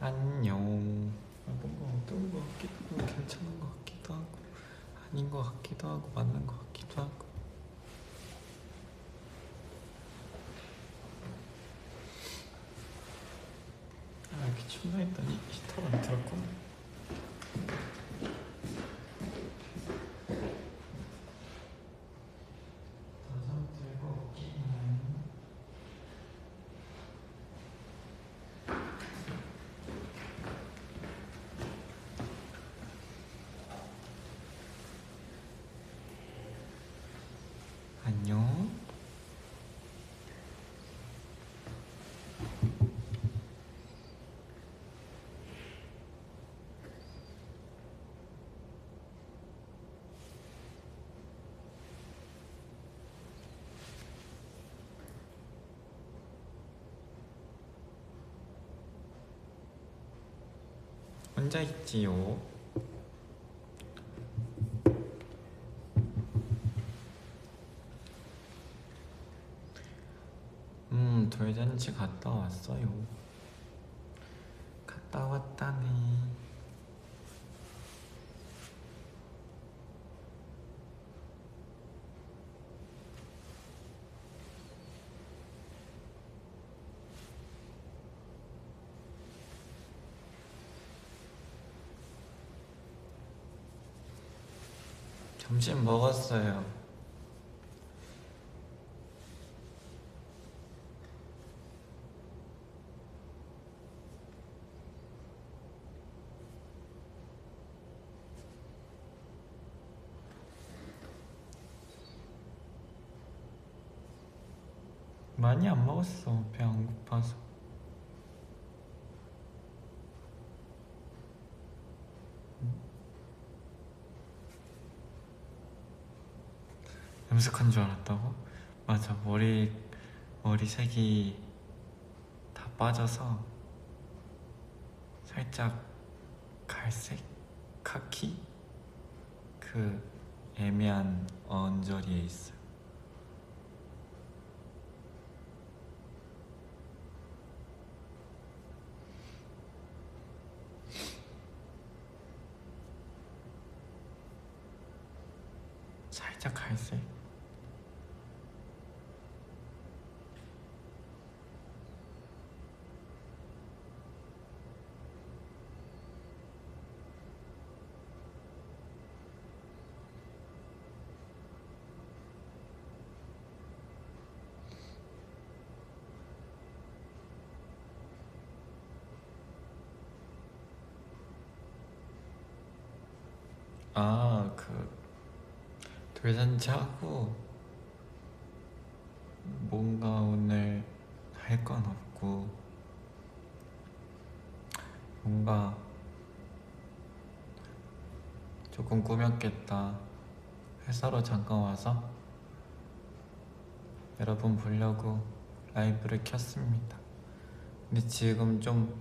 안녕. 뭔가 어떤 거 같기도 하고 괜찮은 거 같기도 하고 아닌 거 같기도 하고 맞는 거 같기도 하고. 이렇게 춥나 했더니 히터를 안 틀었구나. 안녕. 혼자 있지요. 돌잔치 갔다 왔어요. 갔다 왔다네. 점심 먹었어요. 많이 안 먹었어. 배 안 고파서. 염색한 줄 알았다고? 맞아. 머리색이 다 빠져서 살짝 갈색? 카키? 그 애매한 언저리에 있어요. 살짝 갈색. 돌잔치 하고 뭔가 오늘 할 건 없고 뭔가 조금 꾸몄겠다. 회사로 잠깐 와서 여러분 보려고 라이브를 켰습니다. 근데 지금 좀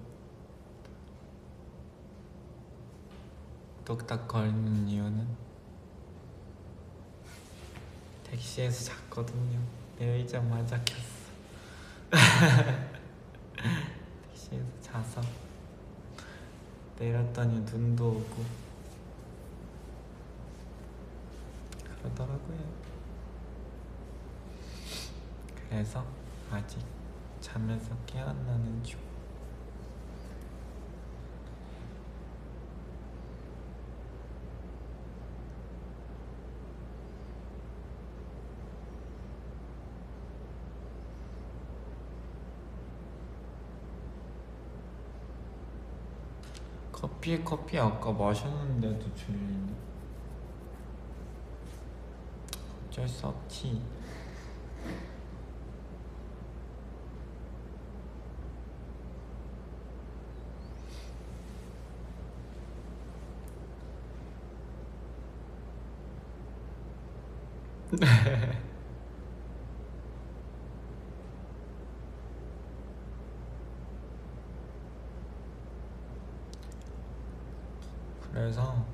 뚝딱 거리는 이유는 택시에서 잤거든요. 내리자마자 켰어. 택시에서 자서 내렸더니 눈도 오고 그러더라고요. 그래서 아직 잠에서 깨어나는 중. 커피 아까 마셨는데도 졸리네. 어쩔 수 없지. 그래서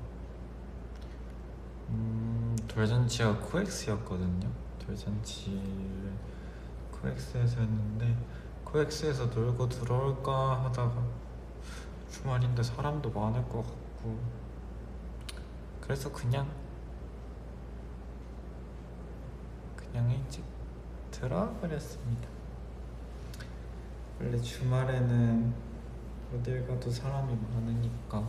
돌잔치가 코엑스였거든요. 돌잔치를 코엑스에서 했는데 코엑스에서 놀고 들어올까 하다가 주말인데 사람도 많을 것 같고, 그래서 그냥 일찍 들어버렸습니다. 원래 주말에는 어딜 가도 사람이 많으니까.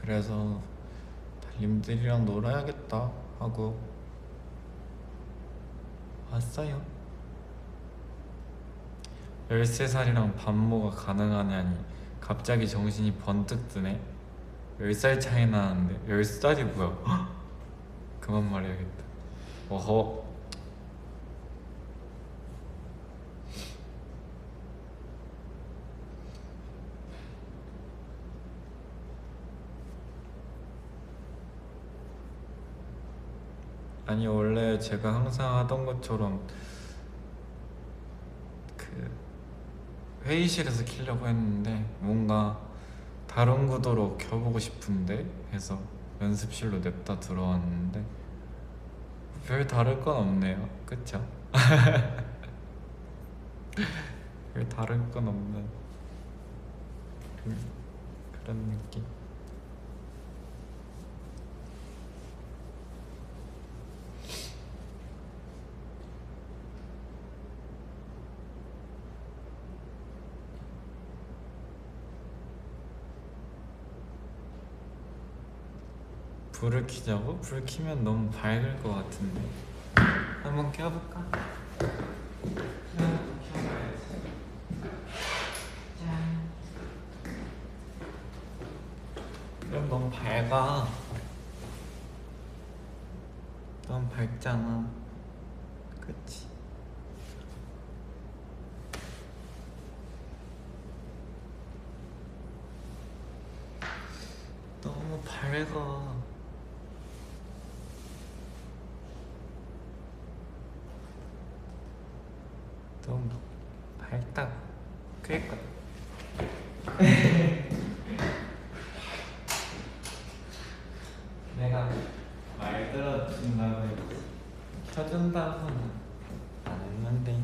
그래서 달님들이랑 놀아야겠다 하고 왔어요. 13살이랑 반모가 가능하냐니 갑자기 정신이 번뜩 드네. 10살 차이 나는데 10살이 뭐야? 그만 말해야겠다. 어허. 아니 원래 제가 항상 하던 것처럼 그 회의실에서 키려고 했는데 뭔가 다른 구도로 켜보고 싶은데 해서 연습실로 냅다 들어왔는데 별 다를 건 없네요. 그쵸? 별 다를 건 없는 그런 느낌. 불을 켜자고? 불 켜면 너무 밝을 것 같은데 한번 켜볼까? 그럼 너무 밝아. 너무 밝잖아. 그치? 너무 밝아. 너무 밝다고. 그니까 내가 말 들어준다고 했지. 쳐준다고는 안 했는데.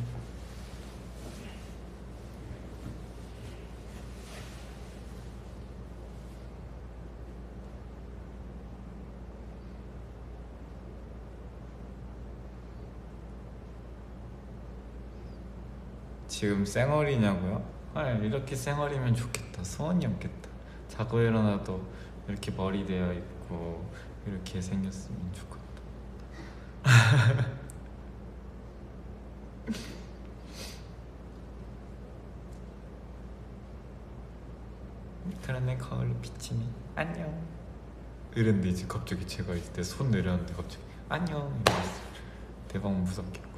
지금 쌩얼이냐고요? 헐, 이렇게 쌩얼이면 좋겠다. 소원이 없겠다. 자고 일어나도 이렇게 머리 되어 있고 이렇게 생겼으면 좋겠다. 그러네. 거울로 비치니 안녕 이랬는데 이제 갑자기 제가 있을 때 손 내렸는데 갑자기 안녕 이랬어. 대박 무섭겠고.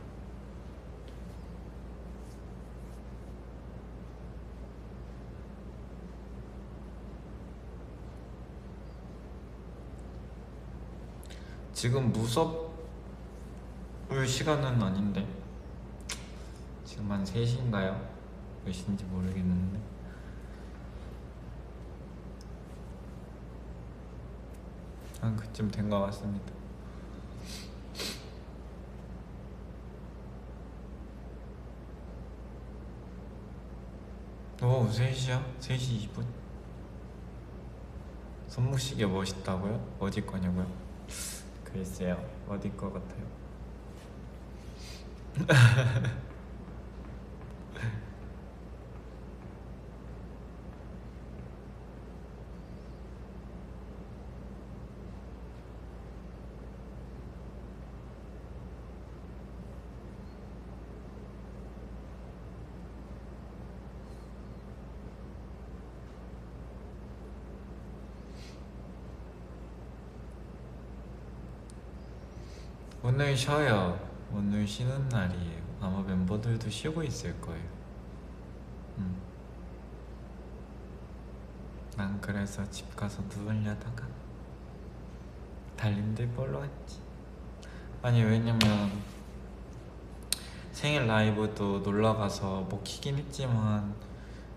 지금 무섭을 시간은 아닌데 지금 한 3시인가요? 몇 시인지 모르겠는데 한 그쯤 된 것 같습니다. 오 3시야? 3시 2분? 손목시계 멋있다고요? 어디 거냐고요? 글쎄요 어디 거 같아요. 오늘 쉬어요. 오늘 쉬는 날이에요. 아마 멤버들도 쉬고 있을 거예요. 난 그래서 집 가서 누우려다가 달님들 보러 왔지. 아니 왜냐면 생일 라이브도 놀러가서 뭐 키긴 했지만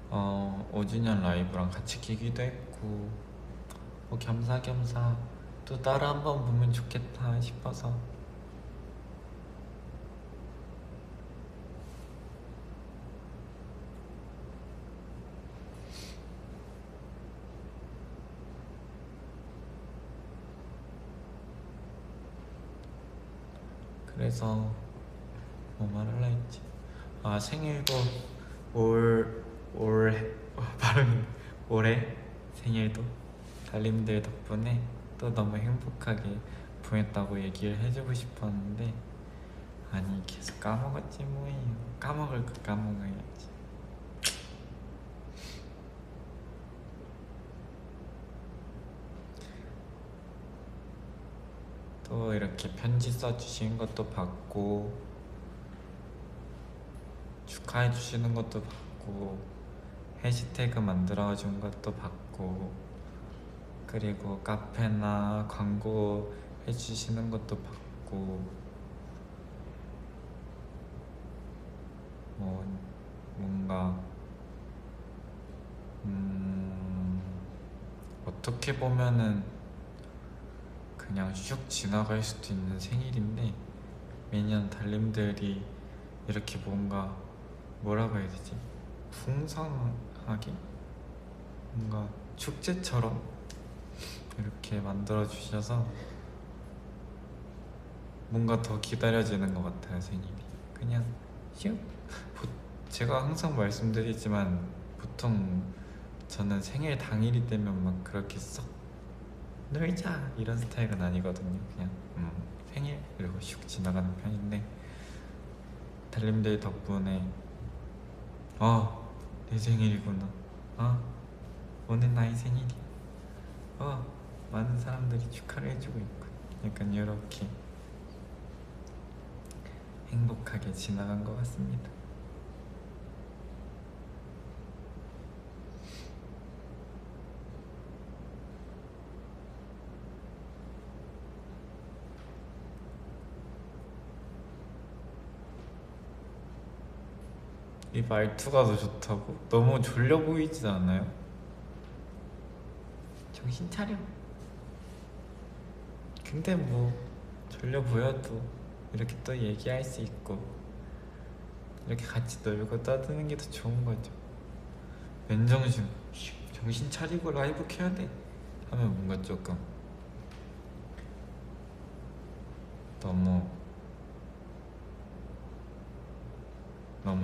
5주년 라이브랑 같이 키기도 했고 뭐 겸사겸사 또 따라 한번 보면 좋겠다 싶어서. 그래서 뭐 말할라 했지? 아, 생일도 발음이 올해 생일도 달님들 덕분에 또 너무 행복하게 보냈다고 얘기를 해주고 싶었는데, 아니 계속 까먹었지 뭐예요. 까먹을 거 까먹어야지. 또 이렇게 편지 써주신 것도 받고, 축하해 주시는 것도 받고, 해시태그 만들어준 것도 받고, 그리고 카페나 광고 해주시는 것도 받고, 뭔가 어떻게 보면은 그냥 슉 지나갈 수도 있는 생일인데, 매년 달님들이 이렇게 뭔가 뭐라고 해야 되지? 풍성하게 뭔가 축제처럼 이렇게 만들어 주셔서 뭔가 더 기다려지는 것 같아요, 생일이. 그냥 슉. 제가 항상 말씀드리지만 보통 저는 생일 당일이 되면 막 그렇게 썩 놀자 이런 스타일은 아니거든요. 그냥 생일 이러고 슉 지나가는 편인데, 달님들 덕분에 내 생일이구나, 오늘 나의 생일이야, 많은 사람들이 축하를 해주고 있고, 약간 이렇게 행복하게 지나간 것 같습니다. 이 말투가 더 좋다고? 너무 졸려 보이지 않아요? 정신 차려. 근데 뭐 졸려 보여도 이렇게 또 얘기할 수 있고, 이렇게 같이 놀고 떠드는 게 더 좋은 거죠. 맨정신 정신 차리고 라이브 켜야 돼 하면 뭔가 조금 너무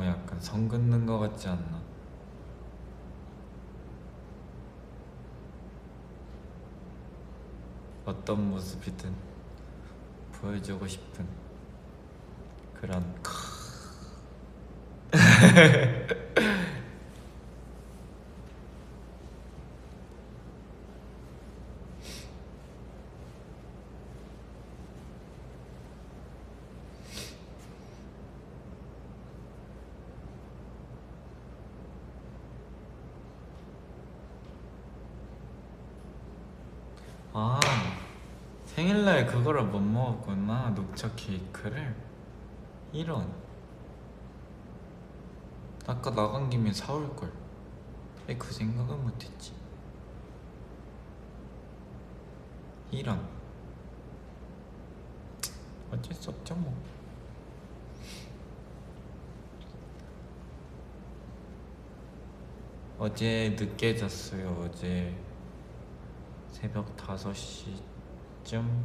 약간 성 긋는 거 같지 않나? 어떤 모습이든 보여주고 싶은 그런 생일날 그거를 못 먹었구나, 녹차 케이크를. 이런. 아까 나간 김에 사올걸. 왜 그 생각은 못했지? 이런. 어쩔 수 없죠 뭐. 어제 늦게 잤어요. 어제 새벽 5시쯤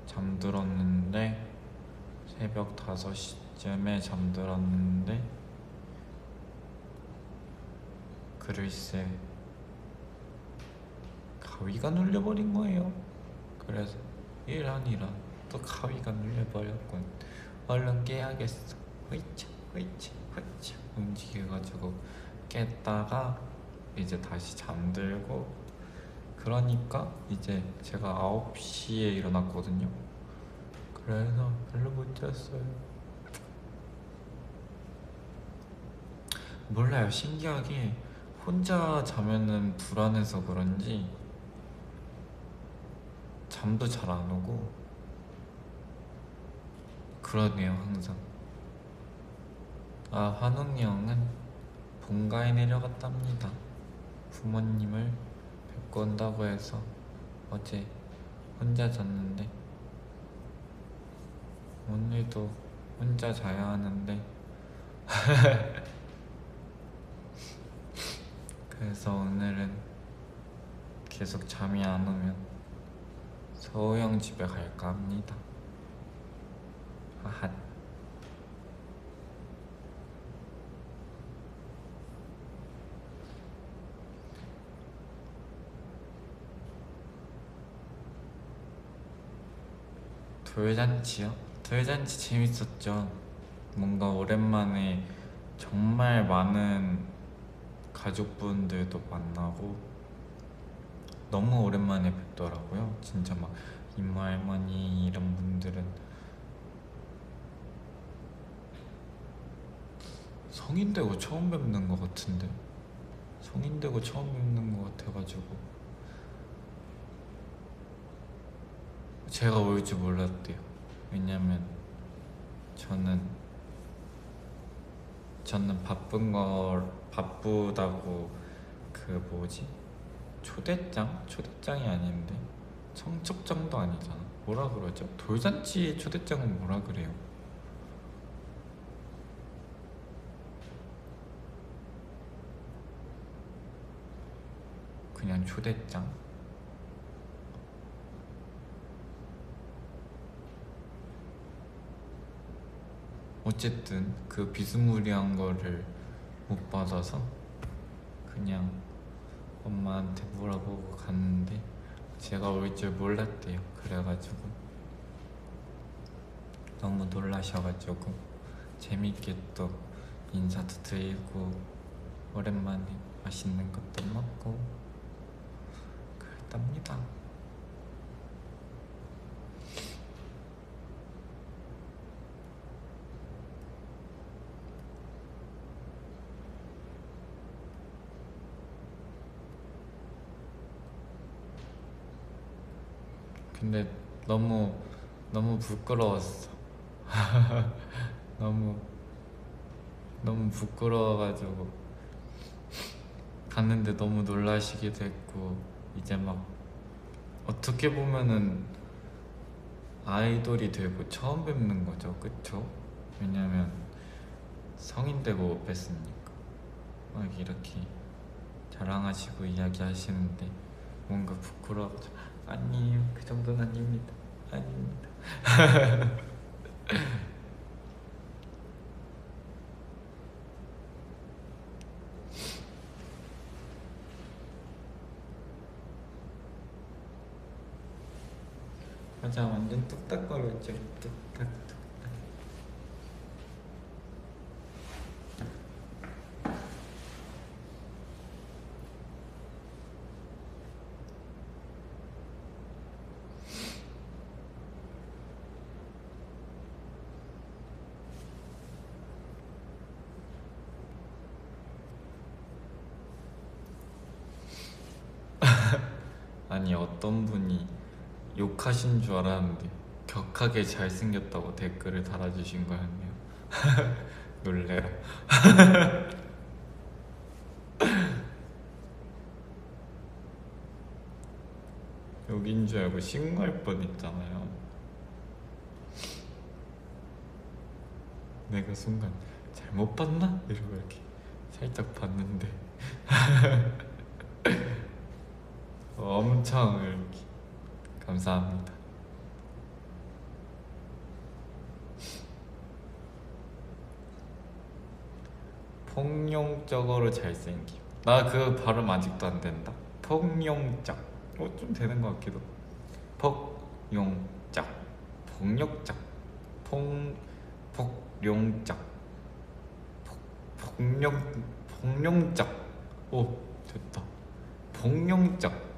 잠들었는데, 새벽 5시쯤에 잠들었는데, 글쎄 가위가 눌려버린 거예요. 그래서 이런 또 가위가 눌려버렸군. 얼른 깨야겠어. 흐이차 움직여가지고 깼다가 이제 다시 잠들고, 그러니까 이제 제가 9시에 일어났거든요. 그래서 별로 못 잤어요. 몰라요, 신기하게 혼자 자면은 불안해서 그런지 잠도 잘 안 오고 그러네요, 항상. 환웅이 형은 본가에 내려갔답니다. 부모님을 뵙고 온다고 해서 어제 혼자 잤는데 오늘도 혼자 자야 하는데 그래서 오늘은 계속 잠이 안 오면 서우 형 집에 갈까 합니다. 하핫. 돌잔치요? 돌잔치 재밌었죠. 뭔가 오랜만에 정말 많은 가족분들도 만나고 너무 오랜만에 뵙더라고요. 진짜 막 이모 할머니 이런 분들은 성인 되고 처음 뵙는 것 같은데, 성인 되고 처음 뵙는 것 같아가지고 제가 올 줄 몰랐대요. 왜냐면 저는 바쁘다고 그 뭐지? 초대장이 아닌데 청첩장도 아니잖아. 뭐라 그러죠? 돌잔치 초대장은 뭐라 그래요? 그냥 초대장? 어쨌든 그 비스무리한 거를 못 받아서 그냥 엄마한테 물어보고 갔는데 제가 올 줄 몰랐대요. 그래가지고 너무 놀라셔가지고 재밌게 또 인사도 드리고 오랜만에 맛있는 것도 먹고 그랬답니다. 근데 너무 부끄러웠어. 너무 부끄러워가지고 갔는데 너무 놀라시기도 했고, 이제 막 어떻게 보면은 아이돌이 되고 처음 뵙는 거죠, 그쵸? 왜냐면 성인 되고 못 뵀으니까. 막 이렇게 자랑하시고 이야기하시는데 뭔가 부끄러워가지고. 아니에요, 그 정도는 아닙니다. 아닙니다. 맞아, 완전 뚝딱거렸죠. 뚝딱. 아니, 어떤 분이 욕하신 줄 알았는데 격하게 잘생겼다고 댓글을 달아주신 거였네요. 놀래라. 욕인 줄 알고 신고할 뻔했잖아요. 내가 순간 잘못 봤나? 이러고 이렇게 살짝 봤는데 엄청 이렇게. 감사합니다. 폭룡적으로 잘생김. 나 그 발음 아직도 안 된다. 폭룡적. 좀 되는 것 같기도. 폭룡적. 폭력적. 폭룡적. 폭룡적. 오, 됐다. 폭룡적.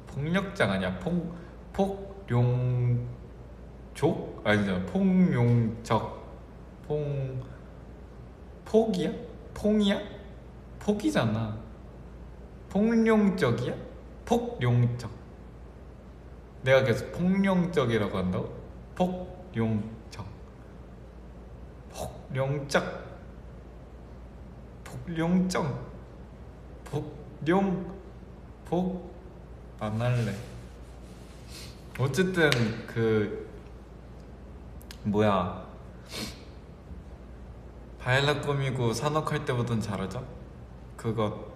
폭력장 아니야. 폭룡족? 아니잖아. 폭룡적. 폭이야? 폭이야? 폭이잖아. 폭룡적이야? 폭룡적. 내가 계속 폭룡적이라고 한다고? 폭룡적. 폭룡적. 폭룡적. 룡, 복 안 할래. 어쨌든 그 뭐야, 바일라 꾸미고 산옥할 때보단 잘하죠? 그거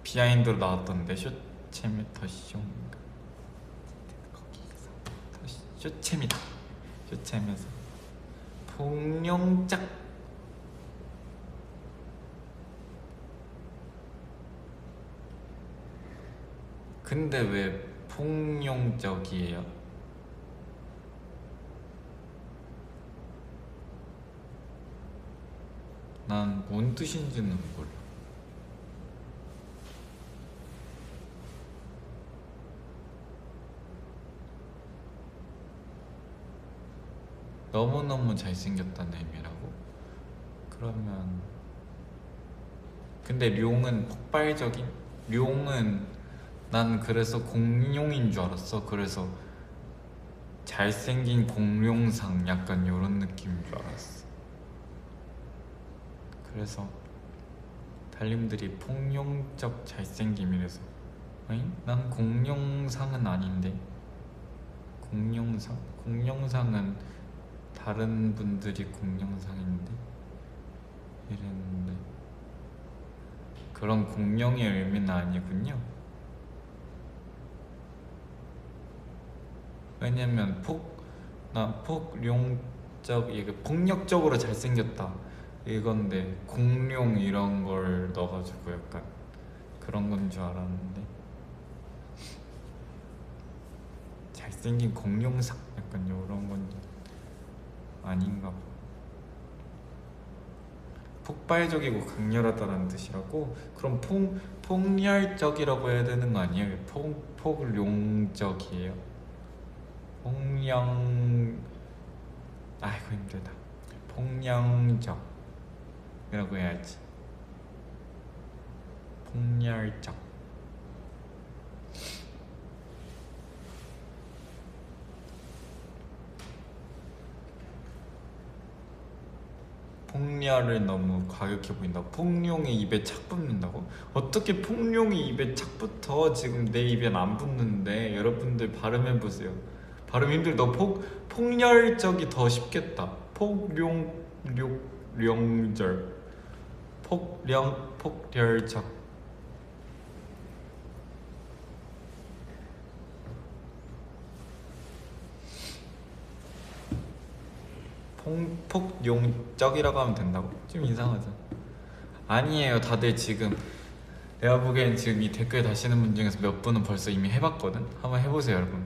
비하인드로 나왔던데, 쇼체미터 쇼, 거기서 쇼체미다, 쇼체면서 폭룡짝. 근데 왜 폭룡적이에요? 난 뭔 뜻인지는 몰라. 너무너무 잘생겼다는 의미라고? 그러면 근데 룡은 폭발적인? 룡은 난 그래서 공룡인 줄 알았어. 그래서 잘생긴 공룡상 약간 요런 느낌인 줄 알았어. 그래서 달님들이 폭룡적 잘생김이래서 아니? 난 공룡상은 아닌데. 공룡상? 공룡상은 다른 분들이 공룡상인데 이랬는데 그런 공룡의 의미는 아니군요. 왜냐면 폭룡적, 이게 폭력적으로 잘생겼다 이건데 공룡 이런 걸 넣어가지고 약간 그런 건 줄 알았는데 잘생긴 공룡상 약간 요런 건 아닌가 봐. 폭발적이고 강렬하다는 뜻이라고? 그럼 폭렬적이라고 해야 되는 거 아니에요? 폭룡적이에요? 폭령... 아이고 힘들다. 폭령적 이라고 해야지. 폭렬적. 폭렬을 너무 과격해 보인다고? 폭룡이 입에 착 붙는다고? 어떻게 폭룡이 입에 착 붙어? 지금 내 입엔 안 붙는데. 여러분들 발음해보세요. 발음 힘들다. 폭렬적이 더 쉽겠다. 폭룡절, 폭렬적. 폭룡적이라고 하면 된다고? 좀 이상하죠? 아니에요. 다들 지금 내가 보기엔 지금 이 댓글 다시는 분 중에서 몇 분은 벌써 이미 해봤거든? 한번 해보세요 여러분.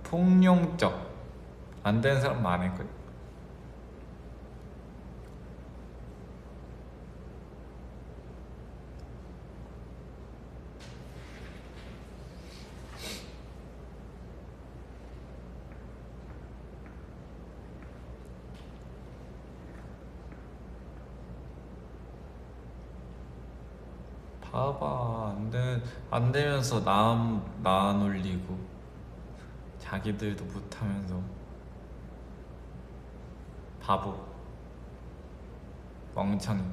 폭룡적 안 되는 사람 많을거예요. 봐봐, 안 되면서 남 올리고 자기들도 못하면서 바보, 멍청이,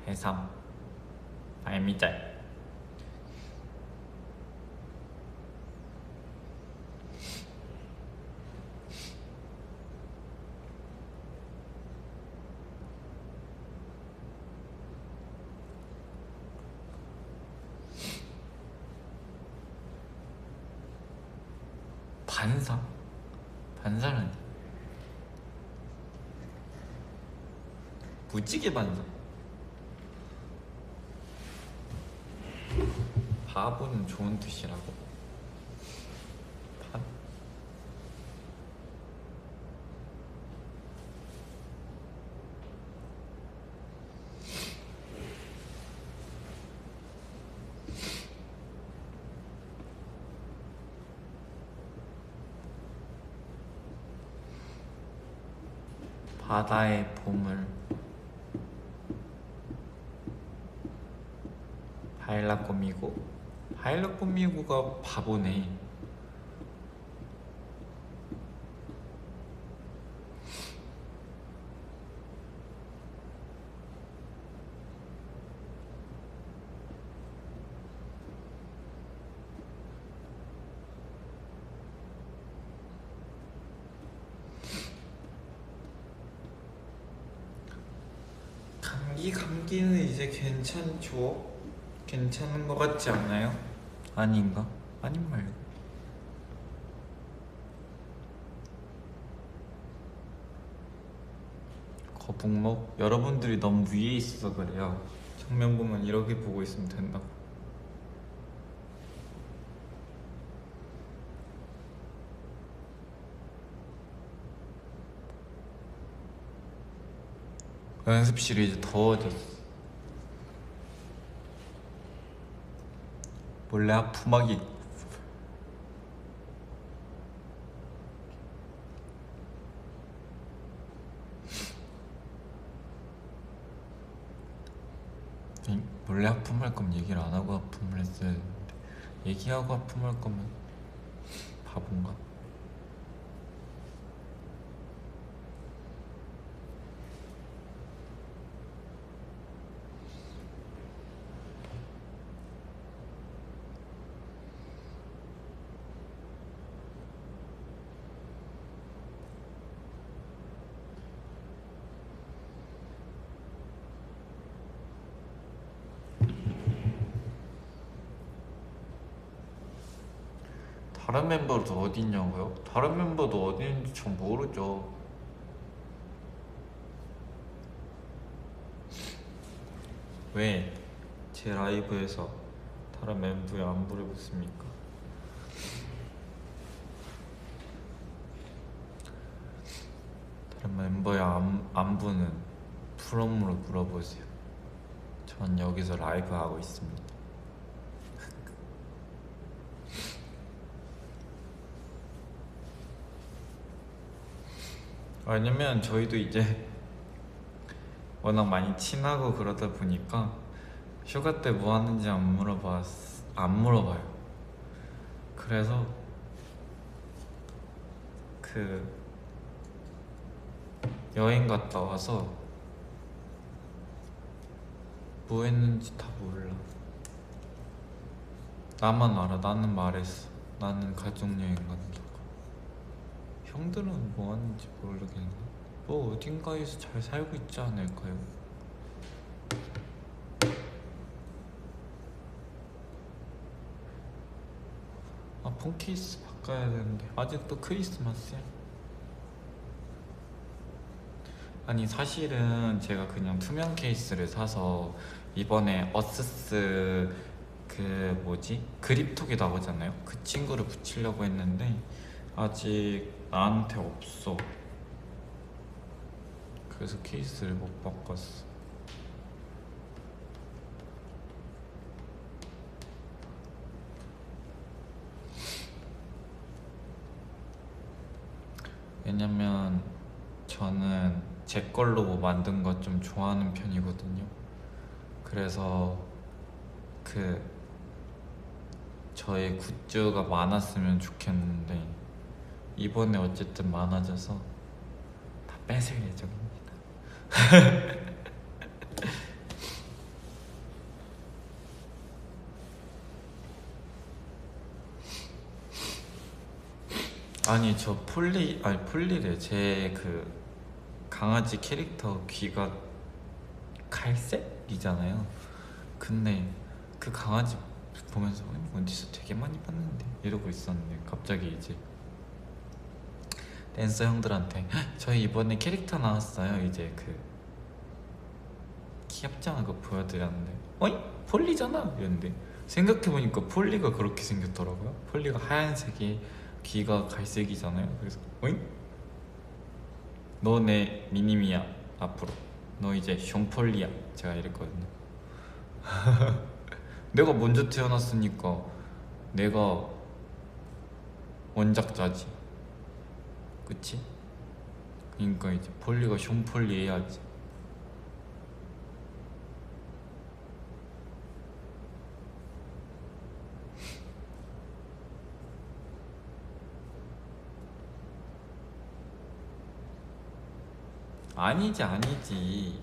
해삼, 말미잘. 반사? 반사라니? 무지개 반사? 바보는 좋은 뜻이라고? 반? 바다의 보물. 바일라 꾸미고? 바일라 꾸미고가 바보네. 감기는 이제 괜찮죠? 괜찮은 것 같지 않나요? 아닌가? 아닌 말고. 거북목? 여러분들이 너무 위에 있어서 그래요. 정면 보면 이렇게 보고 있으면 된다고. 연습실이 이제 더워졌어. 몰래 아프막이. 원래 하품할 거면 얘기를 안 하고 하품을 했어야 되는데 얘기하고 하품할 거면 바본가? 다른 멤버도 어디 있냐고요? 다른 멤버도 어디 있는지 전 모르죠. 왜 제 라이브에서 다른 멤버에 안부를 묻습니까? 다른 멤버의 안부는 프롬으로 물어보세요. 전 여기서 라이브 하고 있습니다. 왜냐면 저희도 이제 워낙 많이 친하고 그러다 보니까 휴가 때 뭐 하는지 안 물어봐요. 그래서 그 여행 갔다 와서 뭐 했는지 다 몰라. 나만 알아. 나는 말했어. 나는 가족여행 간다고. 형들은 뭐 하는지 모르겠네. 뭐 어딘가에서 잘 살고 있지 않을까요? 아, 폰 케이스 바꿔야 되는데 아직도 크리스마스야. 아니 사실은 제가 그냥 투명 케이스를 사서 이번에 어스스 그 뭐지? 그립톡이 나오잖아요. 그 친구를 붙이려고 했는데 아직 나한테 없어. 그래서 케이스를 못 바꿨어. 왜냐면 저는 제 걸로 뭐 만든 거 좀 좋아하는 편이거든요. 그래서 그 저의 굿즈가 많았으면 좋겠는데 이번에 어쨌든 많아져서 다 뺏을 예정입니다. 아니 저 폴리래. 제 그 강아지 캐릭터 귀가 갈색이잖아요. 근데 그 강아지 보면서 어디서 되게 많이 봤는데 이러고 있었는데 갑자기 이제 댄서 형들한테 저희 이번에 캐릭터 나왔어요. 이제 그 귀엽지 않은 거 보여드렸는데 어이? 폴리잖아 이랬는데 생각해보니까 폴리가 그렇게 생겼더라고요. 폴리가 하얀색에 귀가 갈색이잖아요. 그래서 어이? 너 내 미니미야. 앞으로 너 이제 숑폴리야. 제가 이랬거든요. 내가 먼저 태어났으니까 내가 원작자지. 그치? 그러니까 이제 폴리가 숑폴리 해야지. 아니지.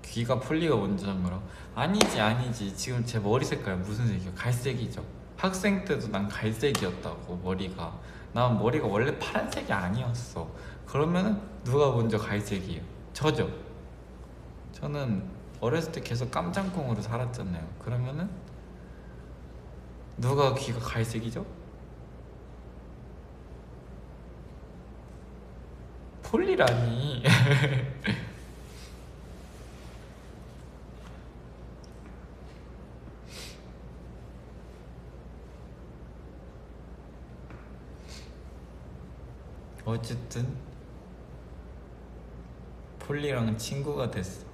귀가 폴리가 먼저인 거라. 아니지. 지금 제 머리 색깔 무슨 색이야? 갈색이죠. 학생 때도 난 갈색이었다고. 머리가 난 머리가 원래 파란색이 아니었어. 그러면은 누가 먼저 갈색이에요? 저죠. 저는 어렸을 때 계속 깜장콩으로 살았잖아요. 그러면은 누가 귀가 갈색이죠? 폴리라니. 어쨌든 폴리랑 친구가 됐어.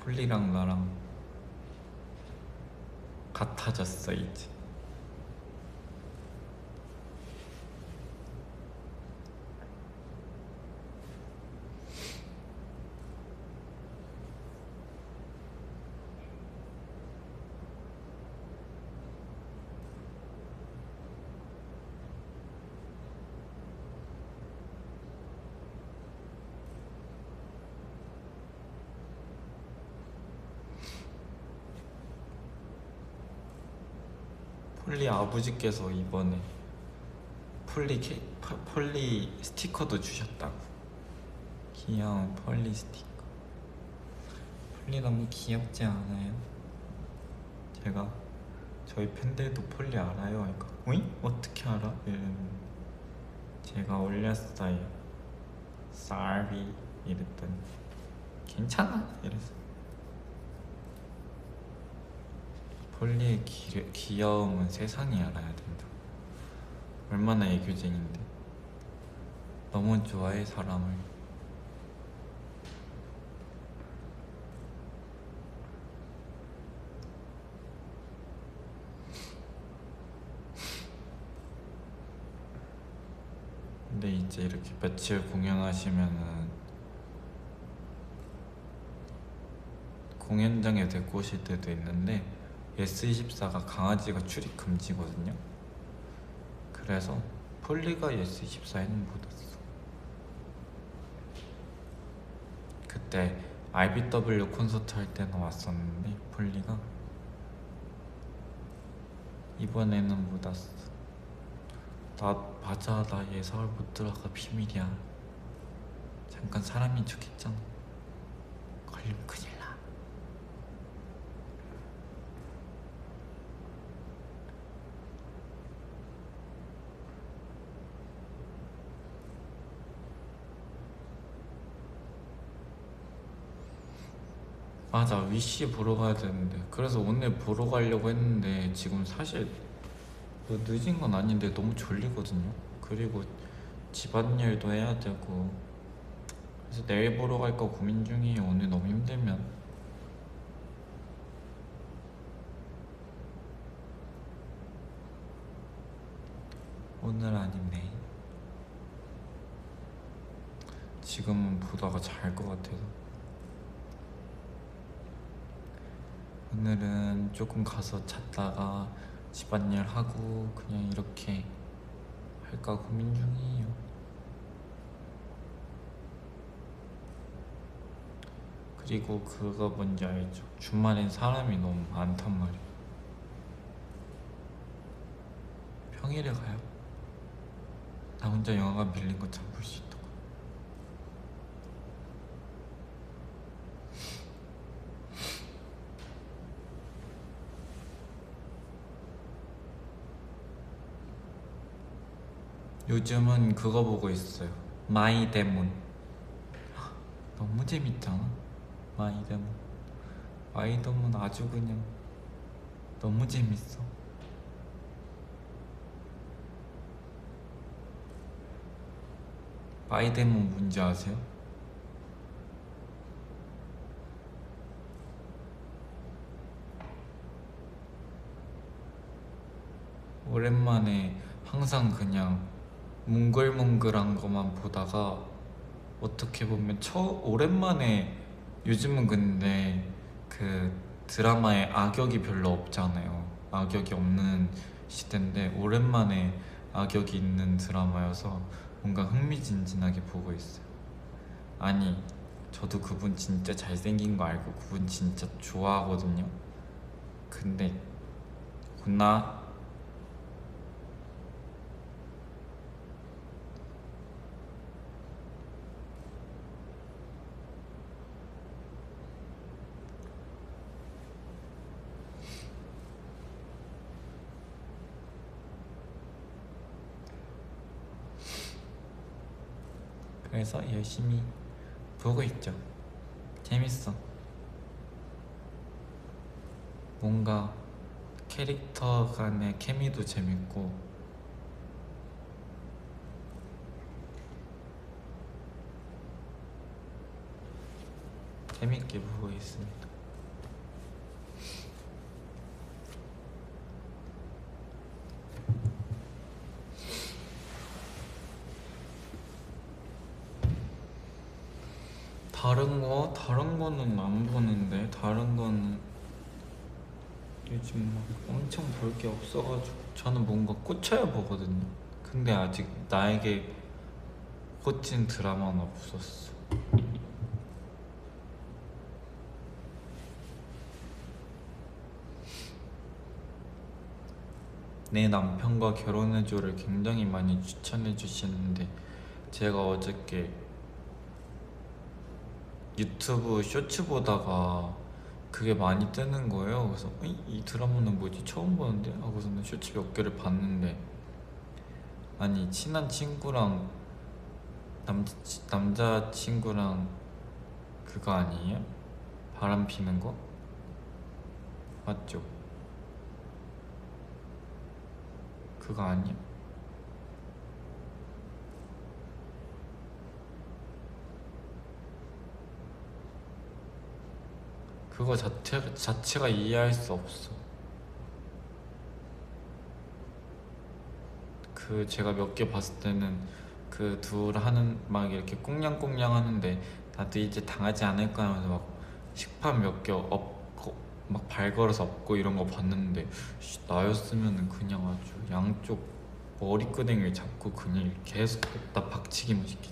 폴리랑 나랑 같아졌어 이제. 폴리 아버지께서 이번에 폴리 스티커도 주셨다고. 귀여운 폴리 스티커. 폴리 너무 귀엽지 않아요? 제가 저희 팬들도 폴리 알아요? 그러니까 어이? 어떻게 알아? 이랬는데 제가 올렸어요. Sorry 이랬더니 괜찮아 이랬어. 폴리의 귀여움은 세상이 알아야 된다. 얼마나 애교쟁인데. 너무 좋아해 사람을. 근데 이제 이렇게 며칠 공연하시면은 공연장에 데리고 오실 때도 있는데 예스24가 강아지가 출입 금지거든요. 그래서 폴리가 예스24에는 못 왔어. 그때 RBW 콘서트 할 때는 왔었는데 폴리가 이번에는 못 왔어. 나 맞아, 나 얘 서울 못 들어가. 비밀이야. 잠깐 사람인 척 했잖아. 걸리면 큰일 나. 맞아, 위시 보러 가야 되는데. 그래서 오늘 보러 가려고 했는데 지금 사실 뭐 늦은 건 아닌데 너무 졸리거든요. 그리고 집안일도 해야 되고. 그래서 내일 보러 갈까 고민 중이에요. 오늘 너무 힘들면. 오늘 아닌 내일. 지금은 보다가 잘 것 같아서. 오늘은 조금 가서 잤다가 집안일 하고 그냥 이렇게 할까 고민 중이에요. 그리고 그거 뭔지 알죠? 주말엔 사람이 너무 많단 말이에요. 평일에 가요. 나 혼자 영화관 빌린 거 참 볼 수 있다고. 요즘은 그거 보고 있어요. 마이 데몬. 너무 재밌잖아. 마이 데몬. 마이 데몬 아주 그냥 너무 재밌어. 마이 데몬 뭔지 아세요? 오랜만에 항상 그냥 몽글몽글한 것만 보다가 어떻게 보면 오랜만에. 요즘은 근데 그 드라마에 악역이 별로 없잖아요. 악역이 없는 시대인데 오랜만에 악역이 있는 드라마여서 뭔가 흥미진진하게 보고 있어요. 아니, 저도 그분 진짜 잘생긴 거 알고 그분 진짜 좋아하거든요. 근데 혼나. 그래서 열심히 보고 있죠. 재밌어. 뭔가 캐릭터 간의 케미도 재밌고 재밌게 보고 있습니다. 다른 거는 안 보는데 다른 거는 요즘 막 엄청 볼 게 없어가지고 저는 뭔가 꽂혀야 보거든요. 근데 아직 나에게 꽂힌 드라마는 없었어. 내 남편과 결혼해줘를 굉장히 많이 추천해 주시는데 제가 어저께 유튜브 쇼츠 보다가 그게 많이 뜨는 거예요. 그래서 이 드라마는 뭐지? 처음 보는데? 하고서는 쇼츠 몇 개를 봤는데 아니 친한 친구랑 남자친구랑 그거 아니에요? 바람 피는 거? 맞죠? 그거 아니야? 그거 자체가 이해할 수 없어. 그 제가 몇 개 봤을 때는 그 둘 하는 막 이렇게 꽁냥꽁냥 하는데 나도 이제 당하지 않을까 하면서 막 식판 몇 개 엎고 막 발 걸어서 엎고 이런 거 봤는데 나였으면은 그냥 아주 양쪽 머리끄댕이를 잡고 그냥 계속 나 박치기만 시켰.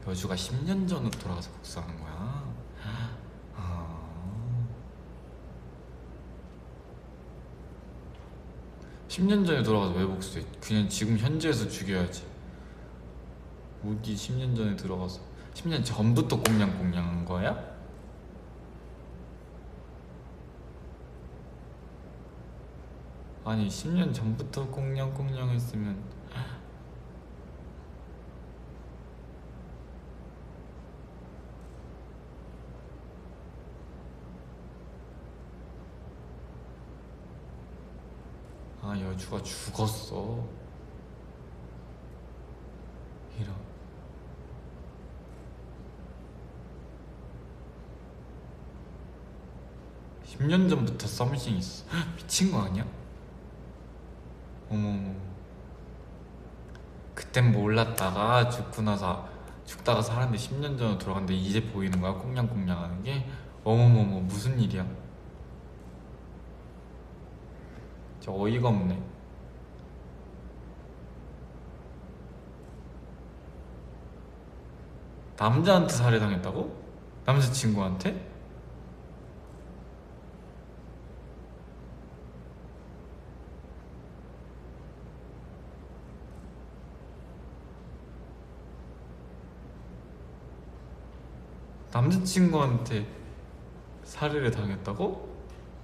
여주가 10년 전으로 돌아가서 복수하는 거야. 아, 10년 전에 돌아가서 왜 복수해? 그냥 지금 현재에서 죽여야지. 어디 10년 전에 들어가서 10년 전부터 꽁냥꽁냥한 거야? 아니 10년 전부터 꽁냥꽁냥 했으면 아 여주가 죽었어. 이런 10년 전부터 썸씽 있어. 미친 거 아니야? 어머머. 그땐 몰랐다가 죽다가 살았는데 10년 전으로 돌아갔는데 이제 보이는 거야? 꽁냥꽁냥 하는 게? 어머머머 무슨 일이야? 진짜 어이가 없네. 남자한테 살해당했다고? 남자친구한테? 남자친구한테 살해를 당했다고?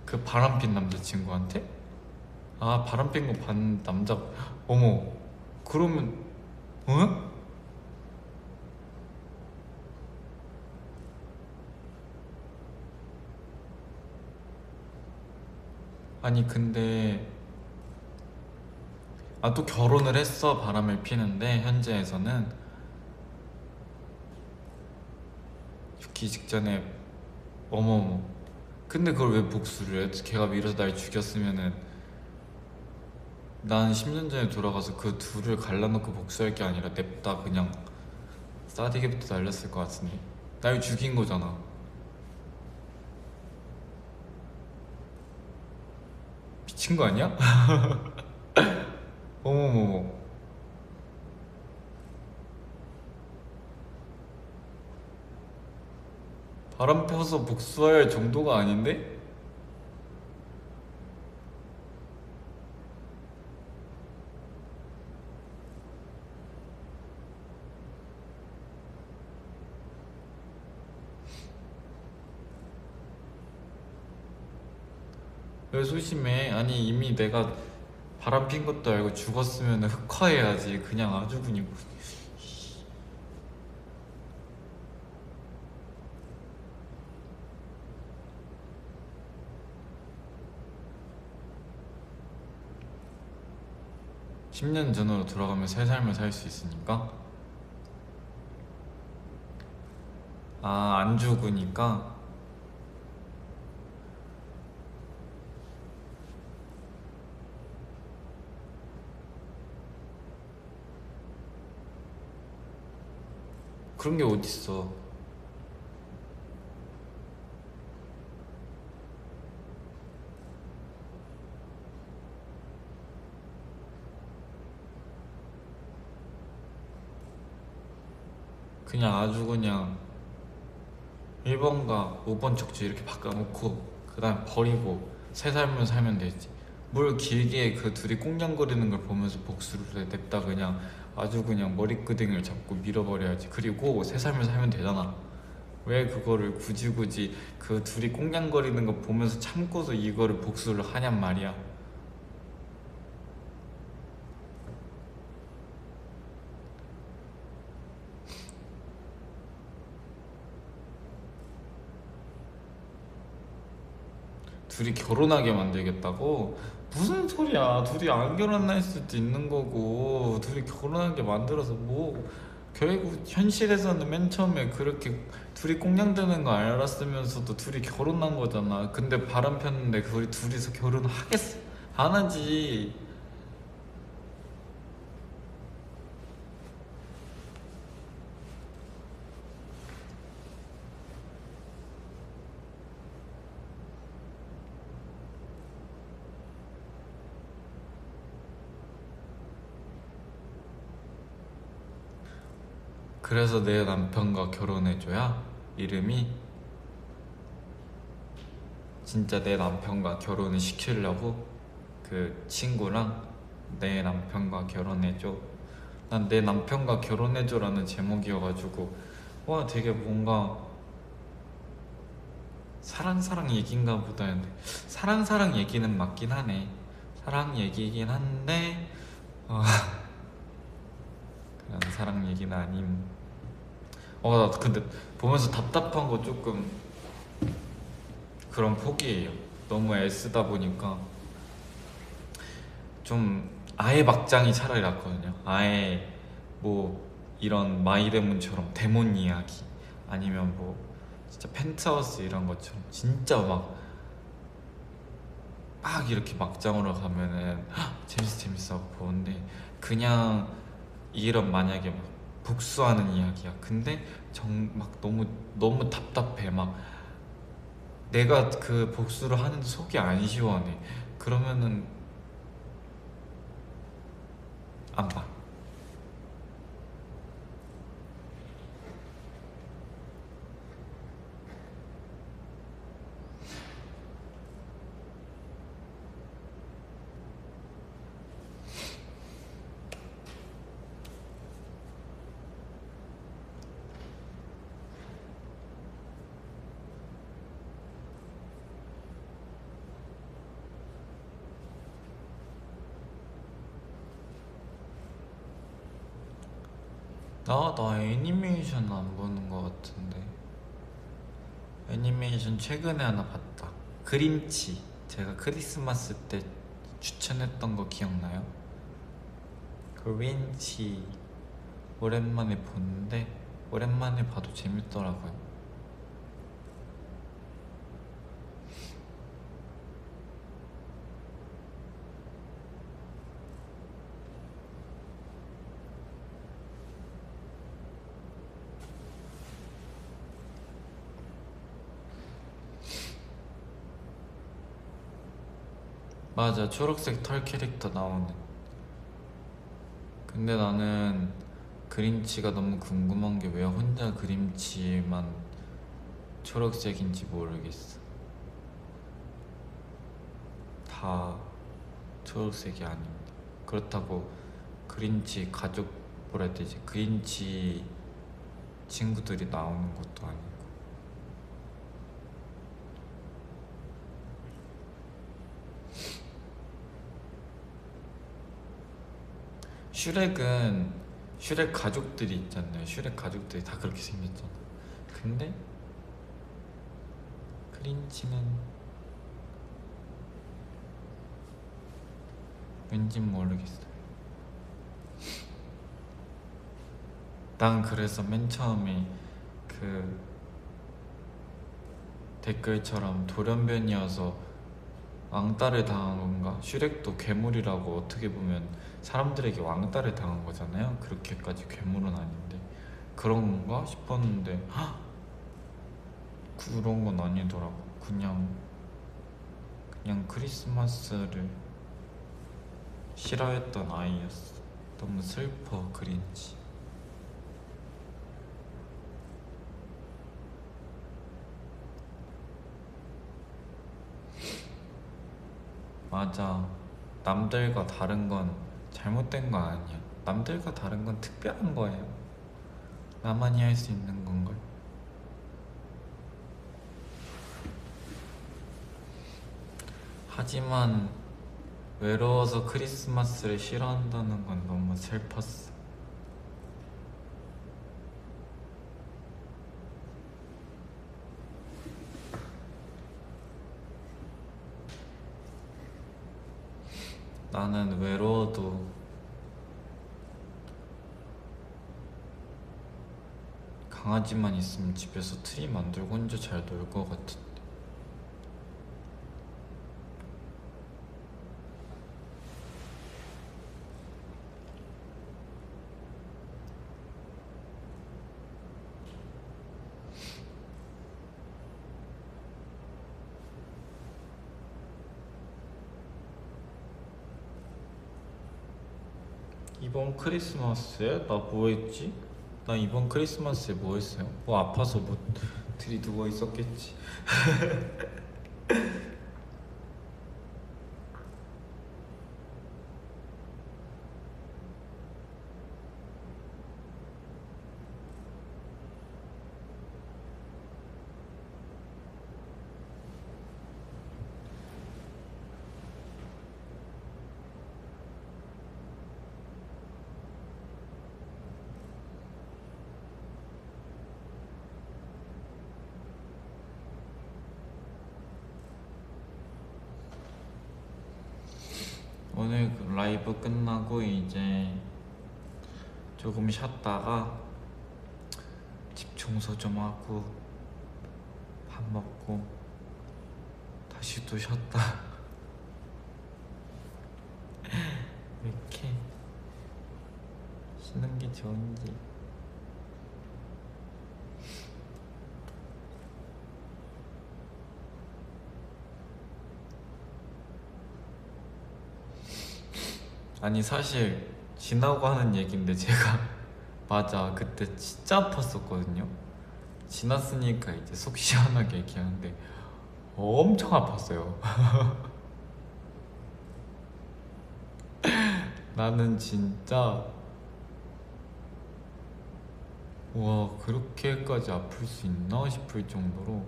그 바람핀 남자친구한테? 아 바람핀 거 반 남자. 어머 그러면 어? 아니 근데 아 또 결혼을 했어. 바람을 피는데 현재에서는 죽기 직전에. 어머어머. 근데 그걸 왜 복수를 해? 걔가 밀어서 날 죽였으면은 난 10년 전에 돌아가서 그 둘을 갈라놓고 복수할 게 아니라 냅다 그냥 싸대기부터 날렸을 것 같은데. 날 죽인 거잖아. 미친 거 아니야? 어머머머. 바람 펴서 복수할 정도가 아닌데? 왜 소심해? 아니 이미 내가 바람 핀 것도 알고 죽었으면 흑화해야지. 그냥 아주 그냥 10년 전으로 돌아가면 새 삶을 살 수 있으니까. 아, 안 죽으니까. 그런 게 어딨어. 그냥 아주 그냥 1번과 5번 척추 이렇게 바꿔놓고 그 다음 버리고 새 삶을 살면 되지. 뭘 길게 그 둘이 꽁냥거리는 걸 보면서 복수를 냅다 그냥 아주 그냥 머리끄댕이를 잡고 밀어버려야지. 그리고 새 삶을 살면 되잖아. 왜 그거를 굳이 그 둘이 꽁냥거리는 거 보면서 참고서 이거를 복수를 하냔 말이야. 둘이 결혼하게 만들겠다고? 무슨 소리야. 둘이 안 결혼할 수도 있는 거고 둘이 결혼하게 만들어서 뭐 결국 현실에서는 맨 처음에 그렇게 둘이 꽁냥대는 거 알았으면서도 둘이 결혼한 거잖아. 근데 바람 폈는데 우리 둘이서 결혼하겠어? 안 하지. 그래서 내 남편과 결혼해줘야 이름이 진짜 내 남편과 결혼을 시키려고 그 친구랑 내 남편과 결혼해줘. 난 내 남편과 결혼해줘라는 제목이어가지고 와 되게 뭔가 사랑 얘기인가 보다 했는데 사랑 얘기는 맞긴 하네. 사랑 얘기긴 한데 그냥 사랑 얘기는 아님. 나 근데 보면서 답답한 거 조금 그런 폭이에요. 너무 애쓰다 보니까 좀 아예 막장이 차라리 낫거든요. 아예 뭐 이런 마이데몬처럼 데몬 이야기 아니면 뭐 진짜 펜트하우스 이런 것처럼 진짜 막 이렇게 막장으로 가면은 재밌어 하고 보는데 그냥 이런 만약에 막 복수하는 이야기야. 근데 막 너무 답답해. 막 내가 그 복수를 하는데 속이 안 시원해. 그러면은 안 봐. 나 애니메이션 안 보는 것 같은데. 애니메이션 최근에 하나 봤다. 그림치. 제가 크리스마스 때 추천했던 거 기억나요? 그림치 오랜만에 보는데 오랜만에 봐도 재밌더라고요. 맞아, 초록색 털 캐릭터 나오는. 근데 나는 그림치가 너무 궁금한 게 왜 혼자 그림치만 초록색인지 모르겠어. 다 초록색이 아닌데. 그렇다고 그림치 가족 뭐라 해야 되지? 그림치 친구들이 나오는 것도 아니고. 슈렉 가족들이 있잖아요. 슈렉 가족들이 다 그렇게 생겼잖아. 근데 크린치는 왠진 모르겠어요. 난 그래서 맨 처음에 그 댓글처럼 돌연변이어서 왕따를 당한 건가? 슈렉도 괴물이라고 어떻게 보면 사람들에게 왕따를 당한 거잖아요. 그렇게까지 괴물은 아닌데 그런 건가 싶었는데 그런 건 아니더라고. 그냥 크리스마스를 싫어했던 아이였어. 너무 슬퍼 그린치. 맞아. 남들과 다른 건 잘못된 거 아니야. 남들과 다른 건 특별한 거예요. 나만이 할 수 있는 건걸. 하지만 외로워서 크리스마스를 싫어한다는 건 너무 슬펐어. 나는 외로워도 강아지만 있으면 집에서 트리 만들고 혼자 잘 놀 것 같은데. 이번 크리스마스에 나 뭐 했지? 나 이번 크리스마스에 뭐 했어요? 뭐 아파서 뭐 들이 누워 있었겠지. 오늘 그 라이브 끝나고 이제 조금 쉬었다가 집 청소 좀 하고 밥 먹고 다시 또 쉬었다. 왜 이렇게 쉬는 게 좋은지. 아니 사실 지나고 하는 얘긴데 제가 맞아 그때 진짜 아팠었거든요. 지났으니까 이제 속 시원하게 얘기하는데 엄청 아팠어요. 나는 진짜 와 그렇게까지 아플 수 있나 싶을 정도로.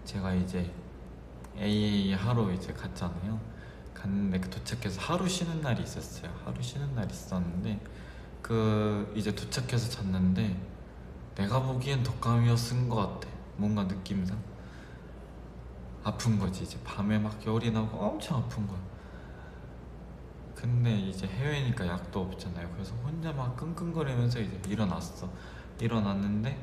제가 이제 AA 하러 이제 갔잖아요. 갔는데 그 도착해서 하루 쉬는 날이 있었어요. 하루 쉬는 날이 있었는데 그 이제 도착해서 잤는데 내가 보기엔 독감이었은 것 같아. 뭔가 느낌상 아픈 거지. 이제 밤에 막 열이 나고 엄청 아픈 거야. 근데 이제 해외니까 약도 없잖아요. 그래서 혼자 막 끙끙거리면서 이제 일어났는데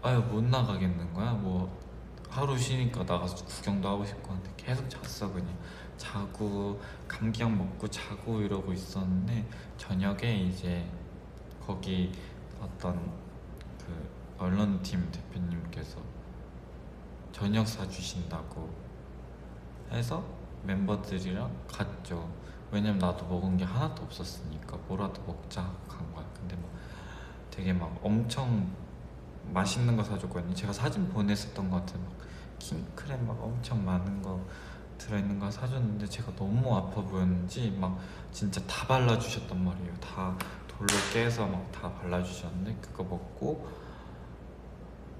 아유 못 나가겠는 거야. 뭐 하루 쉬니까 나가서 구경도 하고 싶고 한데 계속 잤어. 그냥 자고 감기약 먹고 자고 이러고 있었는데 저녁에 이제 거기 어떤 그 언론팀 대표님께서 저녁 사주신다고 해서 멤버들이랑 갔죠. 왜냐면 나도 먹은 게 하나도 없었으니까 뭐라도 먹자 하고 간 거야. 근데 막 되게 막 엄청 맛있는 거 사줬거든요. 제가 사진 보냈었던 것 같은 막 킹크랩 막 엄청 많은 거 들어있는 거 사줬는데 제가 너무 아파 보였는지 막 진짜 다 발라주셨단 말이에요. 다 돌로 깨서 막 다 발라주셨는데 그거 먹고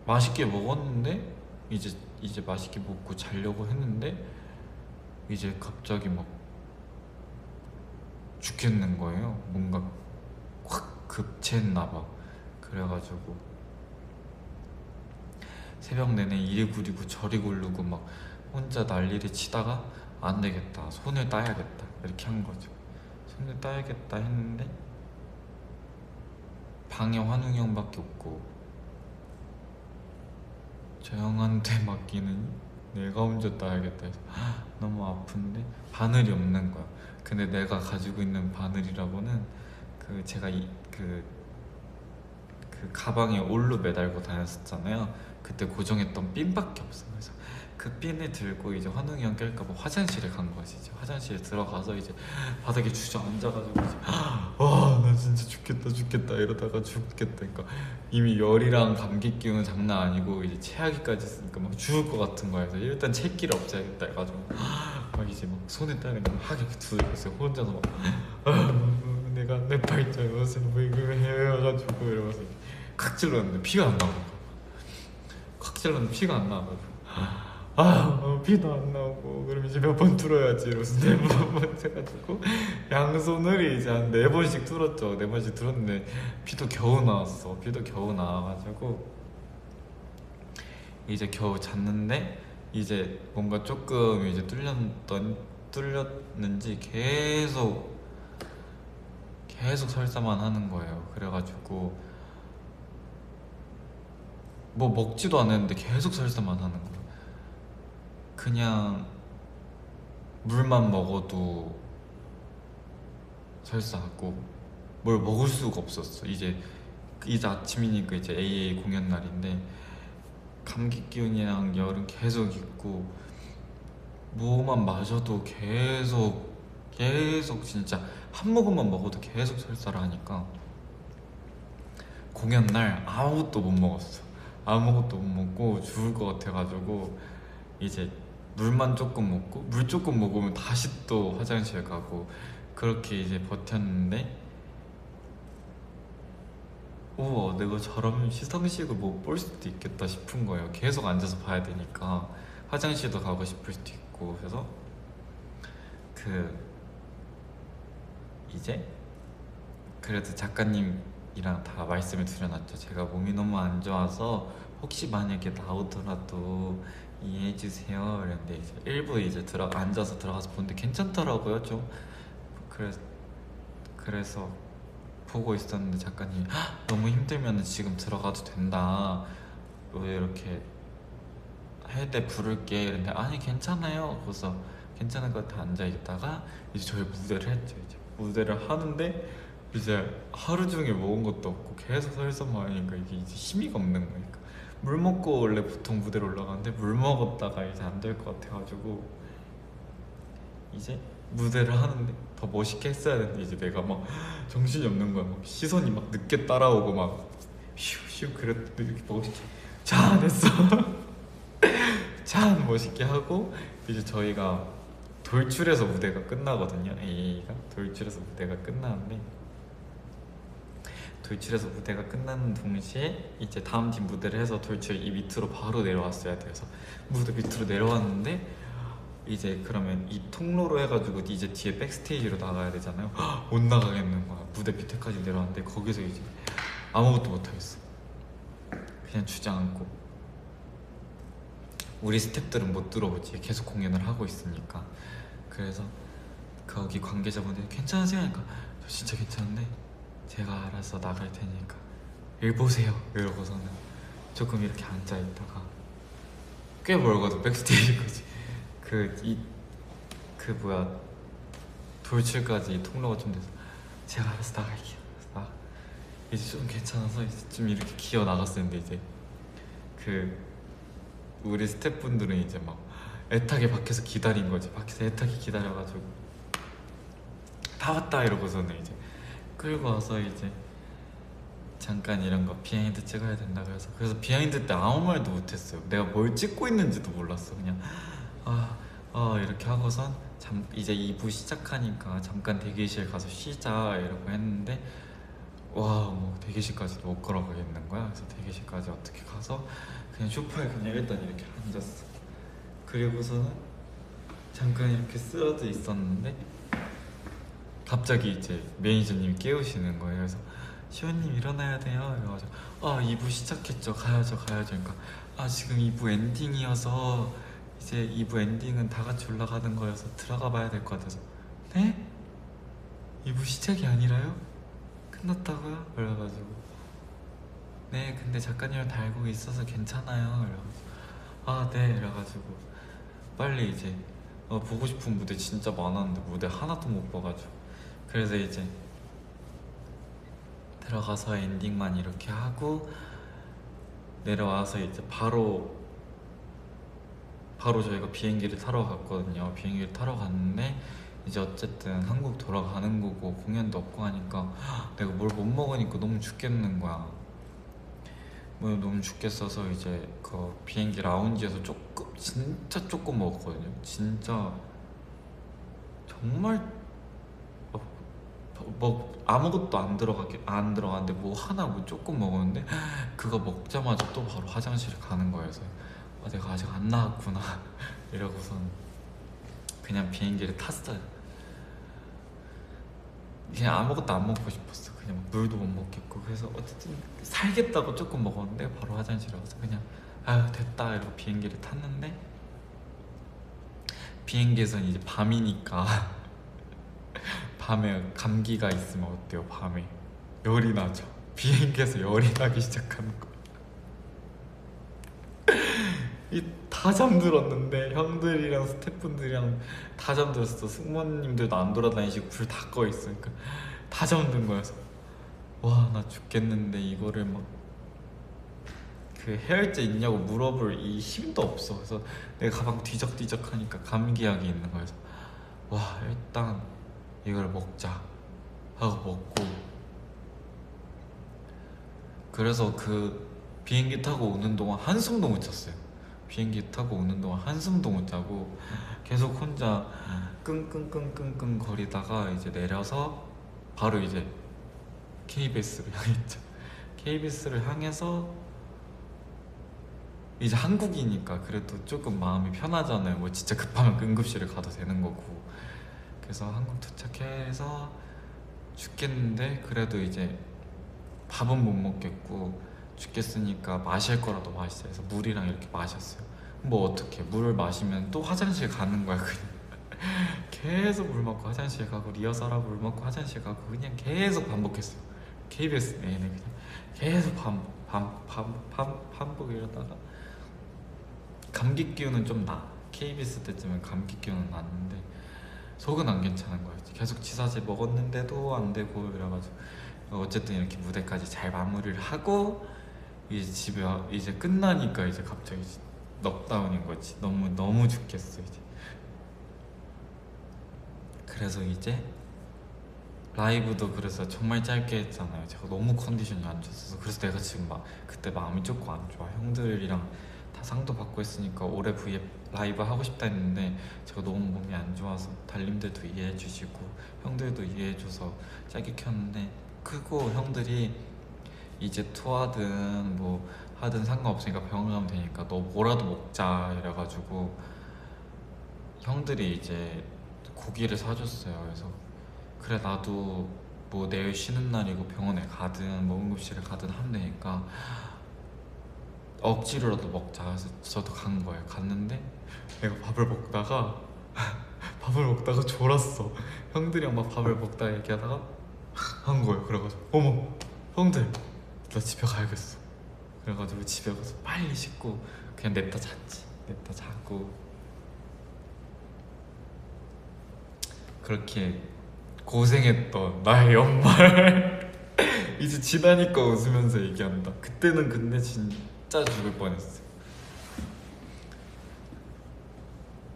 맛있게 먹었는데 이제 맛있게 먹고 자려고 했는데 이제 갑자기 막 죽겠는 거예요. 뭔가 확 급체했나 봐. 그래가지고 새벽 내내 이리 구리고 저리 굴르고 막 혼자 난리를 치다가 안 되겠다, 손을 따야겠다 이렇게 한 거죠. 손을 따야겠다 했는데 방에 환웅이 형밖에 없고 저 형한테 맡기는 내가 혼자 따야겠다 해서 너무 아픈데 바늘이 없는 거야. 근데 내가 가지고 있는 바늘이라고는 그 제가 그 가방에 올로 매달고 다녔었잖아요. 그때 고정했던 핀밖에 없어. 그래서 그 핀을 들고 이제 환웅이 형 깰까봐 화장실에 간 거지. 이제 화장실에 들어가서 이제 바닥에 주저앉아가지고 이제 와 나 진짜 죽겠다 이러다가 죽겠다. 그러니까 이미 열이랑 감기 기운은 장난 아니고 이제 체하기까지 했으니까 막 죽을 것 같은 거야. 그래서 일단 체기를 없애야겠다 해가지고 막 이제 막 손에 따는 막 이렇게 두들겼어요. 혼자서 막 내가 내 팔자에 옷을 뭐 이거 해가지고 이러면서 칵 찔렀는데 피가 안 나오는 거야. 칵 찔렀는데 피가 안 나와가지고 피도 안 나오고 그럼 이제 몇 번 뚫어야지 이러면서 4번 해가지고 양손을 이제 한 4번씩 뚫었죠. 4번씩 뚫었는데 피도 겨우 나왔어. 피도 겨우 나와가지고 이제 겨우 잤는데 이제 뭔가 조금 이제 뚫렸는지 계속 설사만 하는 거예요. 그래가지고 뭐 먹지도 않았는데 계속 설사만 하는 거예요. 그냥 물만 먹어도 설사하고 뭘 먹을 수가 없었어. 이제 아침이니까 이제 AA 공연 날인데 감기 기운이랑 열은 계속 있고 뭐만 마셔도 계속 진짜 한 모금만 먹어도 계속 설사를 하니까 공연 날 아무것도 못 먹었어. 아무것도 못 먹고 죽을 것 같아가지고 이제 물만 조금 먹고 물 조금 먹으면 다시 또 화장실 가고 그렇게 이제 버텼는데 우와 내가 저러면 시상식을 못 볼 수도 있겠다 싶은 거예요. 계속 앉아서 봐야 되니까 화장실도 가고 싶을 수도 있고. 그래서 이제 그래도 작가님이랑 다 말씀을 드려놨죠. 제가 몸이 너무 안 좋아서 혹시 만약에 나오더라도 이해해주세요 이랬는데 이제 일부 이제 앉아서 들어가서 보는데 괜찮더라고요. 좀 그래서 보고 있었는데 작가님이 너무 힘들면 지금 들어가도 된다, 왜 이렇게 할 때 부를게 이랬는데 아니 괜찮아요. 그래서 괜찮은 것 같아 앉아있다가 이제 저희 무대를 했죠. 이제 무대를 하는데 이제 하루 종일 먹은 것도 없고 계속 설사만 하니까 이게 이제 힘이 없는 거니까 물 먹고 원래 보통 무대로 올라가는데 물 먹었다가 이제 안 될 것 같아가지고 이제 무대를 하는데 더 멋있게 했어야 되는데 이제 내가 막 정신이 없는 거야. 막 시선이 막 늦게 따라오고 막 슈슈 그랬는데 이렇게 멋있게 자 됐어 참 멋있게 하고 이제 저희가 돌출해서 무대가 끝나거든요. A가 돌출해서 무대가 끝나는데 돌출해서 무대가 끝나는 동시에 이제 다음 팀 무대를 해서 돌출 이 밑으로 바로 내려왔어야 돼서 무대 밑으로 내려왔는데 이제 그러면 이 통로로 해가지고 이제 뒤에 백스테이지로 나가야 되잖아요. 못 나가겠는 거야. 무대 밑에까지 내려왔는데 거기서 이제 아무것도 못하겠어. 그냥 주저앉고 우리 스태프들은 못 들어오지. 계속 공연을 하고 있으니까. 그래서 거기 관계자분들이 괜찮으세요? 하니까 저 진짜 괜찮은데 제가 알아서 나갈 테니까 일 보세요 이러고서는 조금 이렇게 앉아있다가 꽤 멀거든 백스테이지까지. 돌출까지 이 통로가 좀 돼서 제가 알아서 나갈게요. 이제 좀 괜찮아서 이제 좀 이렇게 기어 나갔었는데 이제 우리 스태프분들은 이제 막 애타게 밖에서 기다린 거지. 밖에서 애타게 기다려가지고 다 왔다 이러고서는 이제 끌고 와서 이제 잠깐 이런 거 비하인드 찍어야 된다 그래서 비하인드 때 아무 말도 못했어요. 내가 뭘 찍고 있는지도 몰랐어. 그냥 이렇게 하고선 이제 2부 시작하니까 잠깐 대기실 가서 쉬자 이러고 했는데 뭐 대기실까지도 못 걸어가겠는 거야. 그래서 대기실까지 어떻게 가서 그냥 소파에 그냥 일단 이렇게 앉았어. 그리고서는 잠깐 이렇게 쓰러져 있었는데 갑자기 이제 매니저님이 깨우시는 거예요. 그래서 시원님 일어나야 돼요. 이래가지고 2부 시작했죠. 가야죠 그러니까 지금 2부 엔딩이어서 이제 2부 엔딩은 다 같이 올라가는 거여서 들어가 봐야 될 것 같아서 네? 2부 시작이 아니라요? 끝났다고요? 그래가지고 네 근데 작가님은 다 알고 있어서 괜찮아요. 이래가지고 네 이래가지고 빨리 이제 보고 싶은 무대 진짜 많았는데 무대 하나도 못 봐가지고 그래서 이제 들어가서 엔딩만 이렇게 하고 내려와서 이제 바로 저희가 비행기를 타러 갔거든요. 비행기를 타러 갔는데 이제 어쨌든 한국 돌아가는 거고 공연도 없고 하니까 내가 뭘 못 먹으니까 너무 죽겠는 거야. 뭐 너무 죽겠어서 이제 그 비행기 라운지에서 진짜 조금 먹었거든요. 진짜 정말 뭐 아무것도 안 들어갔는데 뭐 하나 뭐 조금 먹었는데 그거 먹자마자 또 바로 화장실에 가는 거예요. 그래서 내가 아직 안 나왔구나 이러고선 그냥 비행기를 탔어요. 그냥 아무것도 안 먹고 싶었어. 그냥 물도 못 먹겠고 그래서 어쨌든 살겠다고 조금 먹었는데 바로 화장실에 가서 그냥 됐다 이러고 비행기를 탔는데 비행기에선 이제 밤이니까 밤에 감기가 있으면 어때요? 밤에 열이 나죠. 비행기에서 열이 나기 시작하는 거. 다 잠들었는데 형들이랑 스태프분들이랑 다 잠들었어. 승무원님들도 안 돌아다니시고 불 다 꺼 있으니까 다 잠든 거여서 와 나 죽겠는데 이거를 막 그 해열제 있냐고 물어볼 이 힘도 없어. 그래서 내가 가방 뒤적뒤적 하니까 감기약이 있는 거여서 와 일단 이걸 먹자 하고 먹고 그래서 그 비행기 타고 오는 동안 한숨도 못 잤어요. 비행기 타고 오는 동안 한숨도 못 자고 계속 혼자 끙끙끙끙끙 거리다가 이제 내려서 바로 이제 KBS를 향했죠. KBS를 향해서 이제 한국이니까 그래도 조금 마음이 편하잖아요. 뭐 진짜 급하면 응급실을 가도 되는 거고. 그래서 한국 도착해서 죽겠는데 그래도 이제 밥은 못 먹겠고 죽겠으니까 마실 거라도 마시자 해서 물이랑 이렇게 마셨어요. 뭐 어떻게 물을 마시면 또 화장실 가는 거야 그냥. 계속 물 먹고 화장실 가고 리허설하고 물 먹고 화장실 가고 그냥 계속 반복했어요. KBS 내내 그냥 계속 반복 이러다가 감기 기운은 좀 나. KBS 때쯤엔 감기 기운은 났는데 속은 안 괜찮은 거예요. 계속 치사제 먹었는데도 안 되고 이래가지고 어쨌든 이렇게 무대까지 잘 마무리를 하고 이제 집에 이제 끝나니까 이제 갑자기 넉다운인 거지. 너무 죽겠어 이제. 그래서 이제 라이브도 그래서 정말 짧게 했잖아요. 제가 너무 컨디션이 안 좋았어서. 그래서 내가 지금 막 그때 마음이 조금 안 좋아. 형들이랑 다 상도 받고 했으니까 올해 V앱 라이브 하고 싶다 했는데 제가 너무 몸이 안 좋아서 달님들도 이해해 주시고 형들도 이해해 줘서 짧게 켰는데 그거 형들이 이제 투어하든 뭐 하든 상관없으니까 병원 가면 되니까 너 뭐라도 먹자 이래가지고 형들이 이제 고기를 사줬어요. 그래서 그래 나도 뭐 내일 쉬는 날이고 병원에 가든 뭐 응급실에 가든 하면 되니까 억지로라도 먹자 해서 저도 간 거예요. 갔는데 내가 밥을 먹다가 졸았어. 형들이랑 막 밥을 먹다가 얘기하다가 한 거예요. 그래가지고 어머 형들 나 집에 가야겠어. 그래가지고 집에 가서 빨리 씻고 그냥 냅다 잤지. 냅다 자고 그렇게 고생했던 나의 연말 이제 지나니까 웃으면서 얘기한다. 그때는 근데 진짜 죽을 뻔했어.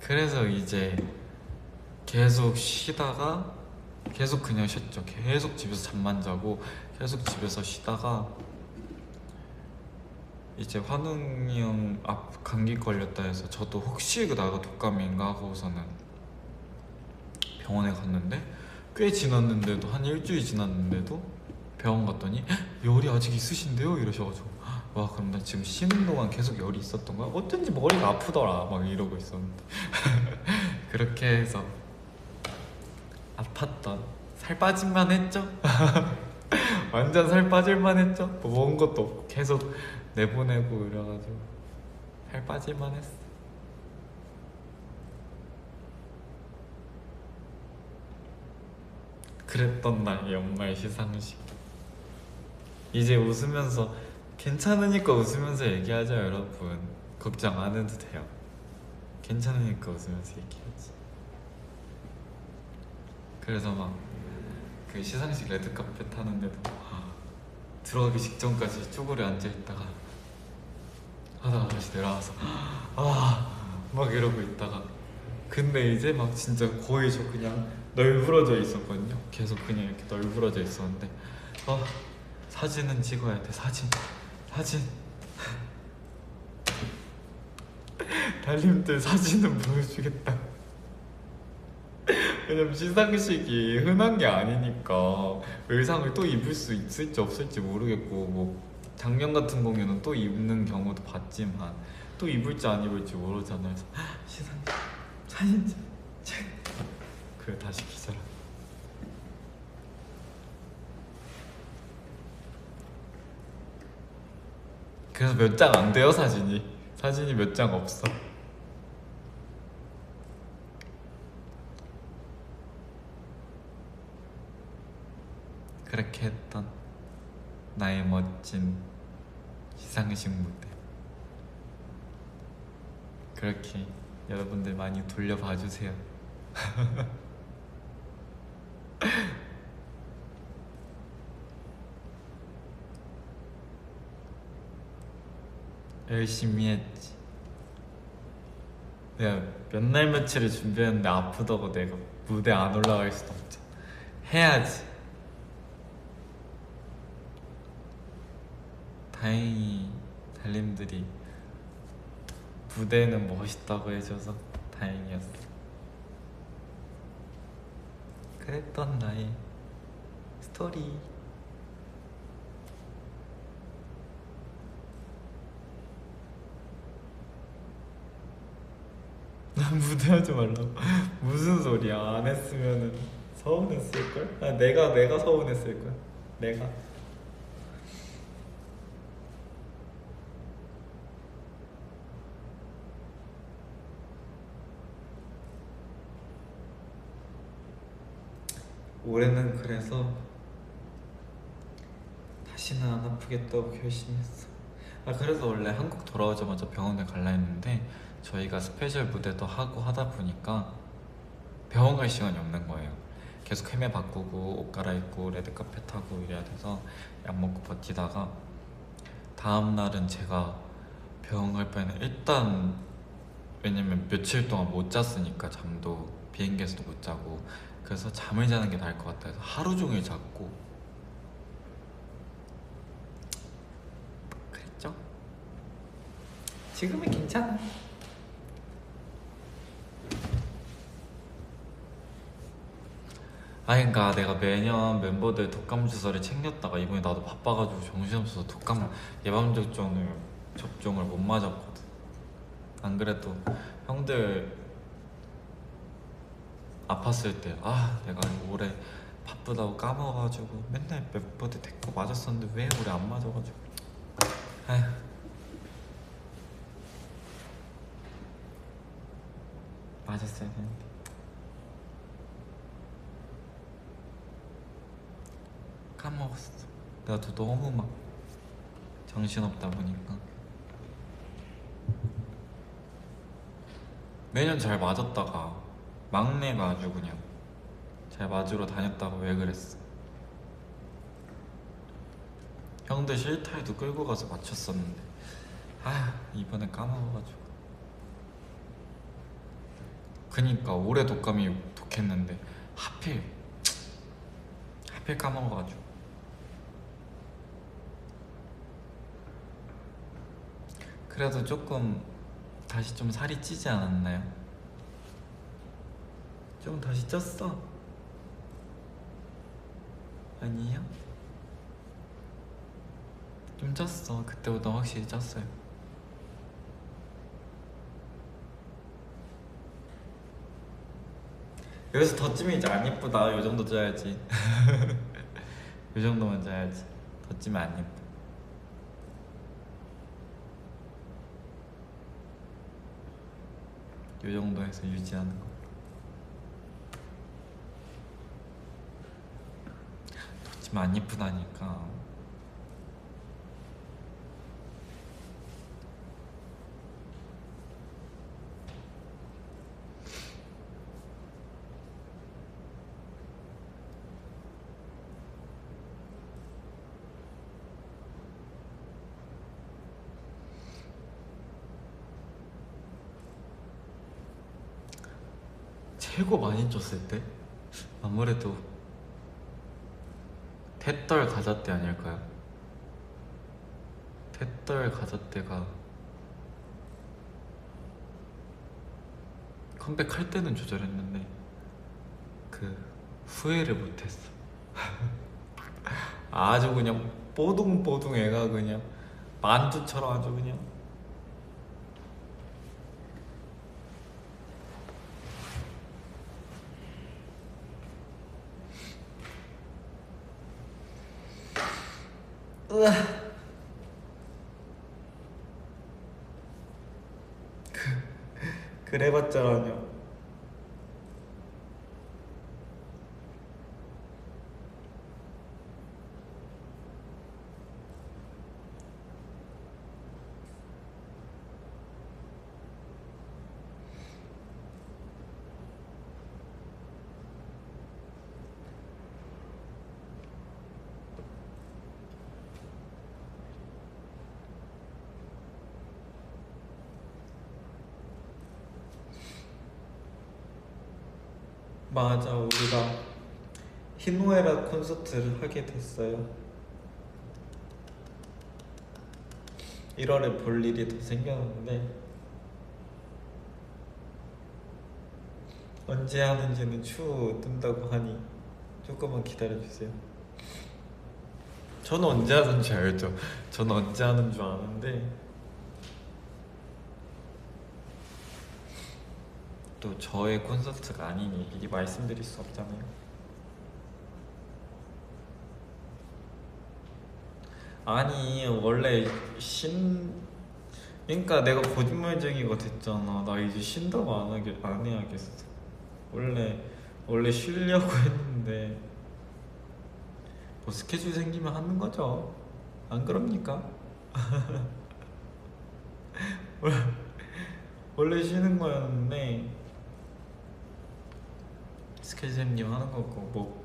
그래서 이제 계속 쉬다가 계속 그냥 쉬었죠. 계속 집에서 잠만 자고 계속 집에서 쉬다가 이제 환웅이 형 감기 걸렸다 해서 저도 혹시 나가 독감인가 하고서는 병원에 갔는데 꽤 지났는데도 한 일주일 지났는데도 병원 갔더니 열이 아직 있으신데요? 이러셔가지고 와 그럼 나 지금 쉬는 동안 계속 열이 있었던 거야? 어쩐지 머리가 아프더라 막 이러고 있었는데 그렇게 해서 아팠던 살 빠질만 했죠? 완전 살 빠질만 했죠? 뭐 먹은 것도 없고 계속 내보내고 이래가지고 살 빠질만 했어. 그랬던 날 연말 시상식. 이제 웃으면서 괜찮으니까 웃으면서 얘기하죠 여러분. 걱정 안 해도 돼요. 괜찮으니까 웃으면서 얘기하지. 그래서 막 그 시상식 레드카펫 타는데도 들어가기 직전까지 쪼그려 앉아있다가 하다가 다시 내려와서 막 이러고 있다가 근데 이제 막 진짜 거의 저 그냥 널브러져 있었거든요. 계속 그냥 이렇게 널브러져 있었는데 사진은 찍어야 돼. 사진 달님들 사진은 보여주겠다. 왜냐면 시상식이 흔한 게 아니니까 의상을 또 입을 수 있을지 없을지 모르겠고 뭐 작년 같은 공연은 또 입는 경우도 봤지만 또 입을지 안 입을지 모르잖아요. 그래서 시상식 사진 찍 그래 다시 기자라. 그래서 몇 장 안 돼요 사진이 몇 장 없어. 그렇게 했던 나의 멋진 시상식 무대. 그렇게 여러분들 많이 돌려봐 주세요. 열심히 했지. 내가 몇 날 며칠을 준비했는데 아프다고 내가 무대 안 올라갈 수도 없잖아. 해야지. 다행히 달님들이 무대는 멋있다고 해줘서 다행이었어. 그랬던 나의 스토리. 난 무대하지 말라고. 무슨 소리야. 안 했으면은 서운했을걸? 내가 서운했을걸. 내가 올해는 그래서 다시는 안 아프겠다고 결심했어. 그래서 원래 한국 돌아오자마자 병원에 갈라 했는데 저희가 스페셜 무대도 하고 하다 보니까 병원 갈 시간이 없는 거예요. 계속 헤매 바꾸고 옷 갈아입고 레드카펫 타고 이래야 돼서 약 먹고 버티다가 다음 날은 제가 병원 갈 바에는 일단 왜냐면 며칠 동안 못 잤으니까 잠도 비행기에서도 못 자고 그래서 잠을 자는 게 나을 것 같아 해서 하루 종일 잤고 그랬죠? 지금은 괜찮아. 그러니까 내가 매년 멤버들 독감 주사를 챙겼다가 이번에 나도 바빠가지고 정신없어서 독감 접종을 못 맞았거든. 안 그래도 형들 아팠을 때 내가 올해 바쁘다고 까먹어가지고 맨날 멤버들 데리고 맞았었는데 왜 올해 안 맞아가지고 아휴. 맞았어야 되는데 까먹었어. 내가 또 너무 막 정신없다 보니까 매년 잘 맞았다가 막내가 아주 그냥 잘 맞으러 다녔다가 왜 그랬어. 형들 실타래도 끌고 가서 맞췄었는데 이번에 까먹어가지고. 그니까 올해 독감이 독했는데 하필 까먹어가지고. 그래도 조금 다시 좀 살이 찌지 않았나요? 좀 다시 쪘어? 아니에요? 좀 쪘어. 그때보다 확실히 쪘어요. 여기서 더 찌면 이제 안 예쁘다. 요 정도 쪄야지. 요 정도만 쪄야지. 더 찌면 안 예뻐. 요 정도에서 유지하는 거. 더 찌면 안 예쁘다니까. 최고 많이 쪘을 때? 아무래도 태떨 가자 때 아닐까요? 태떨 가자 때가 컴백할 때는 조절했는데 그 후회를 못했어. 아주 그냥 뽀둥뽀둥 애가 그냥 만두처럼 아주 그냥. 으아. 그래봤자라뇨. 맞아, 우리가 희노애락 콘서트를 하게 됐어요. 1월에 볼 일이 더 생겼는데 언제 하는지는 추후 뜬다고 하니 조금만 기다려주세요. 저는 언제 하는지 알죠. 저는 언제 하는 줄 아는데 또 저의 콘서트가 아니니 미리 말씀드릴 수 없잖아요. 아니 원래 그러니까 내가 거짓말쟁이가 됐잖아. 나 이제 쉰다고 안 해야겠어. 원래 쉬려고 했는데 뭐 스케줄 생기면 하는 거죠. 안 그럽니까? 원래 쉬는 거였는데 스케줄 생기면 하는 거고 뭐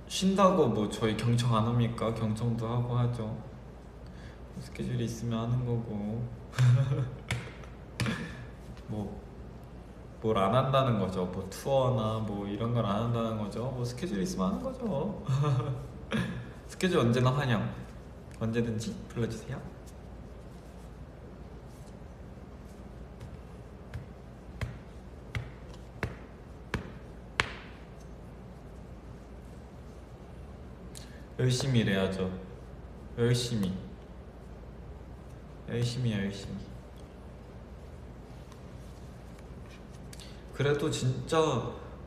쉰다고 뭐 저희 경청 안 합니까? 경청도 하고 하죠. 스케줄이 있으면 하는 거고 뭐 뭘 안 한다는 거죠. 뭐 투어나 뭐 이런 걸 안 한다는 거죠. 뭐 스케줄 있으면 하는 거죠. 스케줄 언제나 환영. 언제든지 불러주세요. 열심히 일해야죠. 열심히 열심히. 그래도 진짜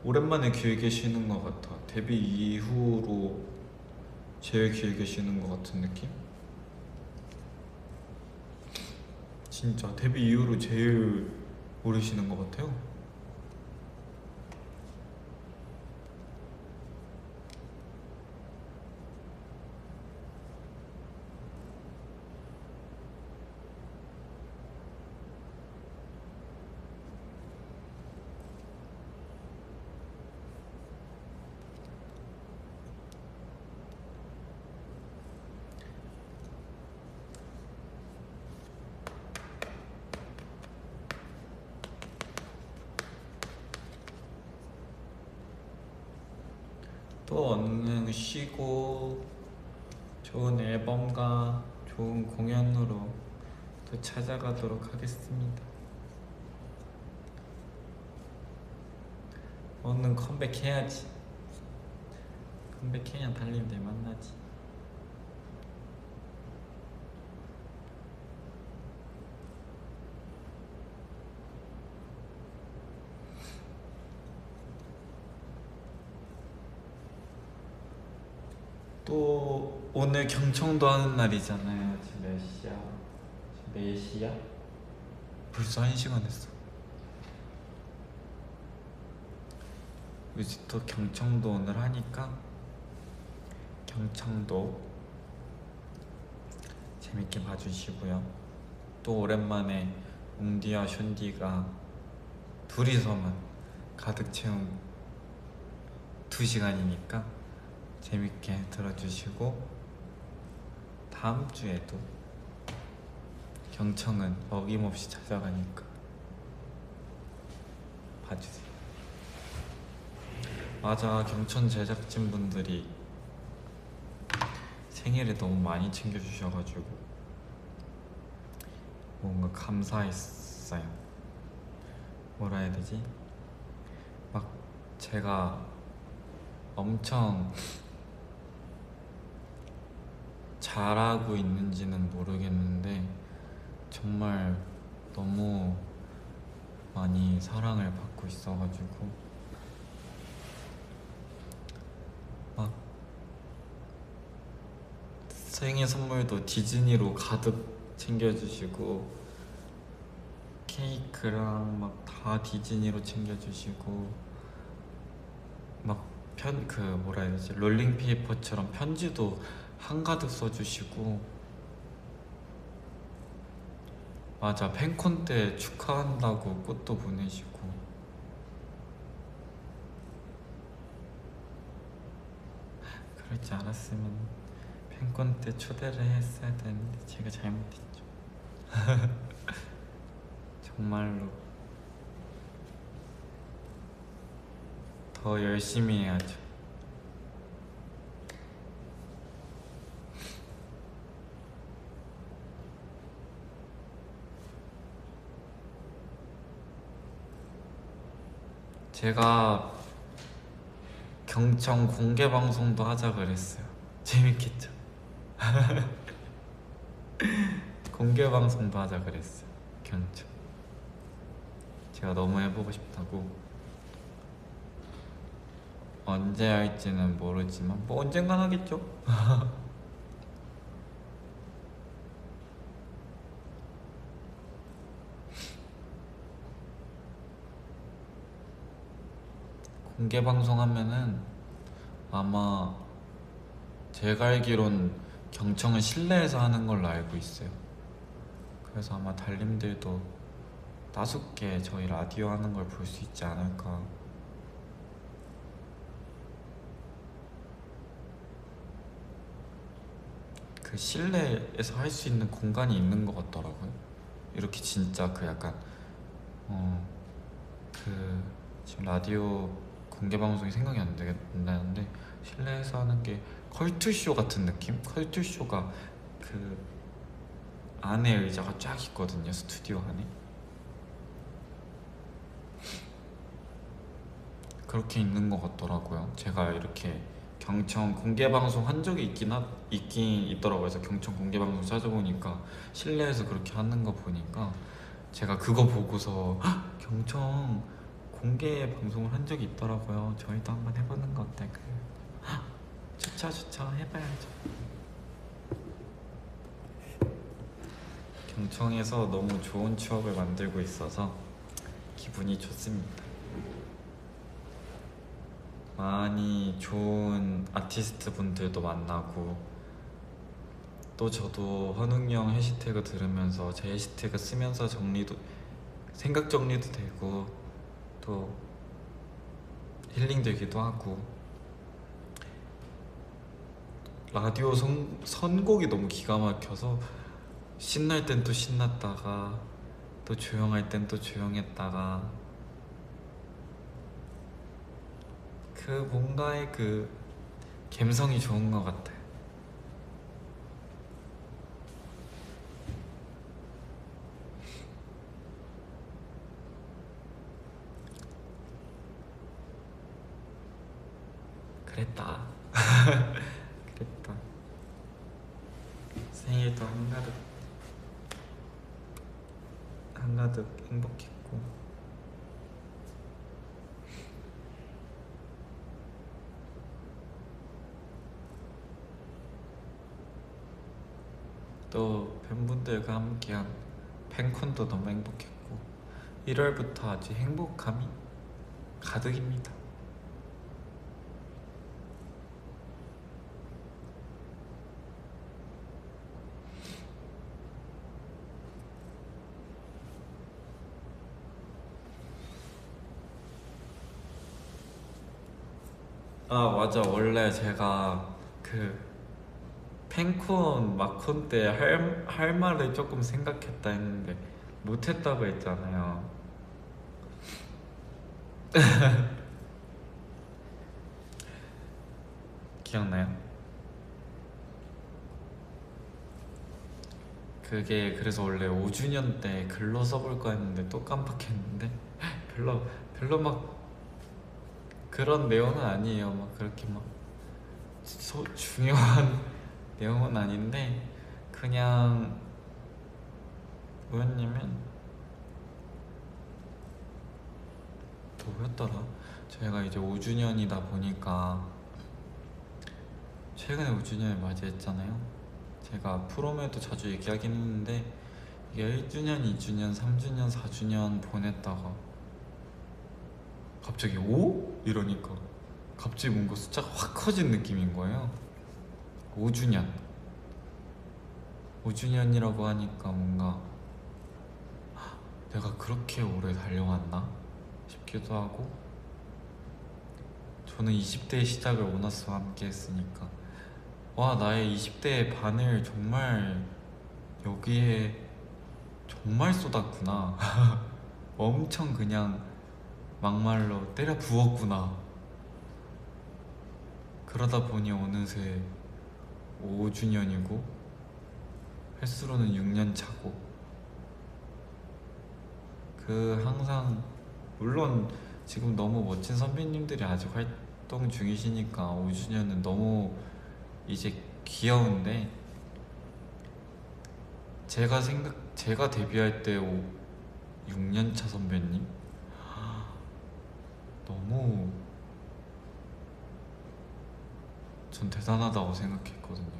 오랜만에 길게 쉬는 것 같아. 데뷔 이후로 제일 길게 쉬는 것 같은 느낌? 진짜 데뷔 이후로 제일 오래 쉬는 것 같아요. 또 얼른 쉬고 좋은 앨범과 좋은 공연으로 또 찾아가도록 하겠습니다. 얼른 컴백해야지. 컴백해야 달님들 만나지. 또 오늘 경청도 하는 날이잖아요. 지금 몇 시야? 지금 4시야? 벌써 1시간 했어. 이제 또 경청도 오늘 하니까 경청도 재밌게 봐주시고요. 또 오랜만에 웅디와 션디가 둘이서만 가득 채운 2시간이니까 재밌게 들어주시고, 다음 주에도 경청은 어김없이 찾아가니까 봐주세요. 맞아, 경청 제작진분들이 생일에 너무 많이 챙겨주셔가지고 뭔가 감사했어요. 뭐라 해야 되지? 막 제가 엄청 잘하고 있는지는 모르겠는데 정말 너무 많이 사랑을 받고 있어가지고 막 생일 선물도 디즈니로 가득 챙겨주시고 케이크랑 막 다 디즈니로 챙겨주시고 막 뭐라 해야 되지? 롤링페이퍼처럼 편지도 한가득 써주시고, 맞아, 팬콘 때 축하한다고 꽃도 보내시고. 그러지 않았으면 팬콘 때 초대를 했어야 되는데 제가 잘못했죠. 정말로 더 열심히 해야죠. 제가 경청 공개 방송도 하자 그랬어요. 재밌겠죠? 공개 방송도 하자 그랬어요. 경청 제가 너무 해보고 싶다고. 언제 할지는 모르지만 뭐 언젠간 하겠죠. 공개 방송하면은 아마 제가 알기론 경청은 실내에서 하는 걸로 알고 있어요. 그래서 아마 달님들도 5개 저희 라디오 하는 걸 볼 수 있지 않을까. 그 실내에서 할 수 있는 공간이 있는 것 같더라고요. 이렇게 진짜 그 약간 그 지금 라디오 공개 방송이 생각이 안 나는데 실내에서 하는 게 컬투쇼 같은 느낌? 컬투쇼가 그 안에 의자가 쫙 있거든요. 스튜디오 안에 그렇게 있는 것 같더라고요. 제가 이렇게 경청 공개 방송 한 적이 있긴 있더라고요. 그래서 경청 공개 방송 찾아보니까 실내에서 그렇게 하는 거 보니까 제가 그거 보고서 "헉, 경청 공개 방송을 한 적이 있더라고요. 저희도 한번 해보는 거 어떨까요?" 좋죠, 해봐야죠. 경청에서 너무 좋은 추억을 만들고 있어서 기분이 좋습니다. 많이 좋은 아티스트 분들도 만나고, 또 저도 헌웅이 형 해시태그 들으면서 제 해시태그 쓰면서 생각 정리도 되고 또 힐링되기도 하고, 라디오 선곡이 너무 기가 막혀서 신날 땐 또 신났다가 또 조용할 땐 또 조용했다가 그 뭔가의 그 감성이 좋은 것 같아요. 그랬다. 그랬다. 생일도 한가득 행복했고, 또 팬분들과 함께한 팬콘도 너무 행복했고 1월부터 아주 행복함이 가득입니다. 아 맞아, 원래 제가 그 팬콘 마콘 때 할 말을 조금 생각했다 했는데 못했다고 했잖아요. 기억나요? 그게 그래서 원래 5주년 때 글로 써볼 거 했는데 또 깜빡했는데 별로 막 그런 내용은 아니에요. 막 그렇게 막 중요한 내용은 아닌데 그냥 뭐였냐면 뭐였더라? 저희가 이제 5주년이다 보니까 최근에 5주년을 맞이했잖아요. 제가 프롬에도 자주 얘기하긴 했는데 이게 1주년, 2주년, 3주년, 4주년 보냈다가 갑자기 5? 이러니까 갑자기 뭔가 숫자가 확 커진 느낌인 거예요. 5주년 5주년이라고 하니까 뭔가 내가 그렇게 오래 달려왔나 싶기도 하고, 저는 20대의 시작을 오나스와 함께 했으니까 와, 나의 20대의 반을 정말 여기에 정말 쏟았구나. 엄청 그냥 막말로 때려 부었구나. 그러다 보니 어느새 5주년이고 횟수로는 6년 차고, 그 항상 물론 지금 너무 멋진 선배님들이 아직 활동 중이시니까 5주년은 너무 이제 귀여운데, 제가 데뷔할 때 6년차 선배님 너무 전 대단하다고 생각했거든요.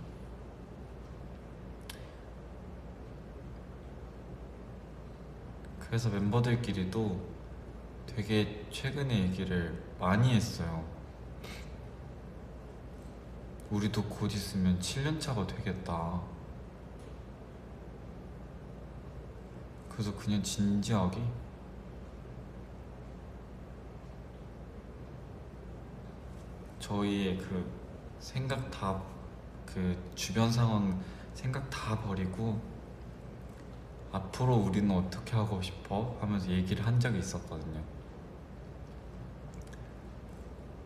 그래서 멤버들끼리도 되게 최근에 얘기를 많이 했어요. 우리도 곧 있으면 7년차가 되겠다. 그래서 그냥 진지하게 저희의 그 생각 다, 그 주변 상황 생각 다 버리고 앞으로 우리는 어떻게 하고 싶어? 하면서 얘기를 한 적이 있었거든요.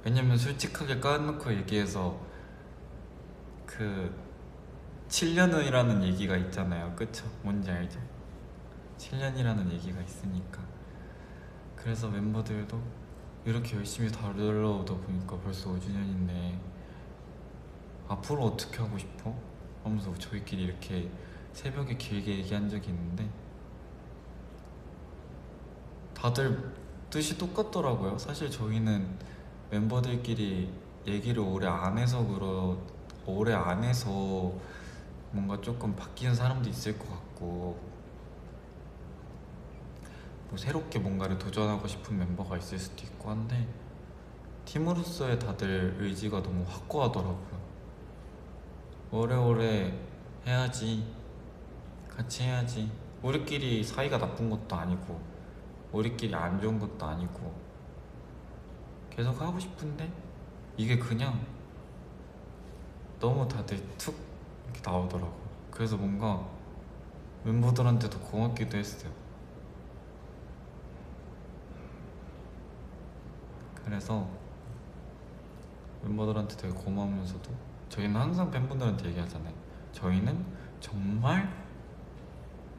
왜냐면 솔직하게 까놓고 얘기해서 그 7년이라는 얘기가 있잖아요. 그쵸? 뭔지 알죠? 7년이라는 얘기가 있으니까. 그래서 멤버들도 이렇게 열심히 다뤄오다 보니까 벌써 5주년인데 앞으로 어떻게 하고 싶어? 하면서 저희끼리 이렇게 새벽에 길게 얘기한 적이 있는데 다들 뜻이 똑같더라고요. 사실 저희는 멤버들끼리 얘기를 오래 안 해서 뭔가 조금 바뀌는 사람도 있을 것 같고, 뭐 새롭게 뭔가를 도전하고 싶은 멤버가 있을 수도 있고 한데 팀으로서의 다들 의지가 너무 확고하더라고요. 오래오래 해야지, 같이 해야지. 우리끼리 사이가 나쁜 것도 아니고 우리끼리 안 좋은 것도 아니고 계속 하고 싶은데 이게 그냥 너무 다들 툭 이렇게 나오더라고. 그래서 뭔가 멤버들한테도 고맙기도 했어요. 그래서 멤버들한테 되게 고마우면서도 저희는 항상 팬분들한테 얘기하잖아요. 저희는 정말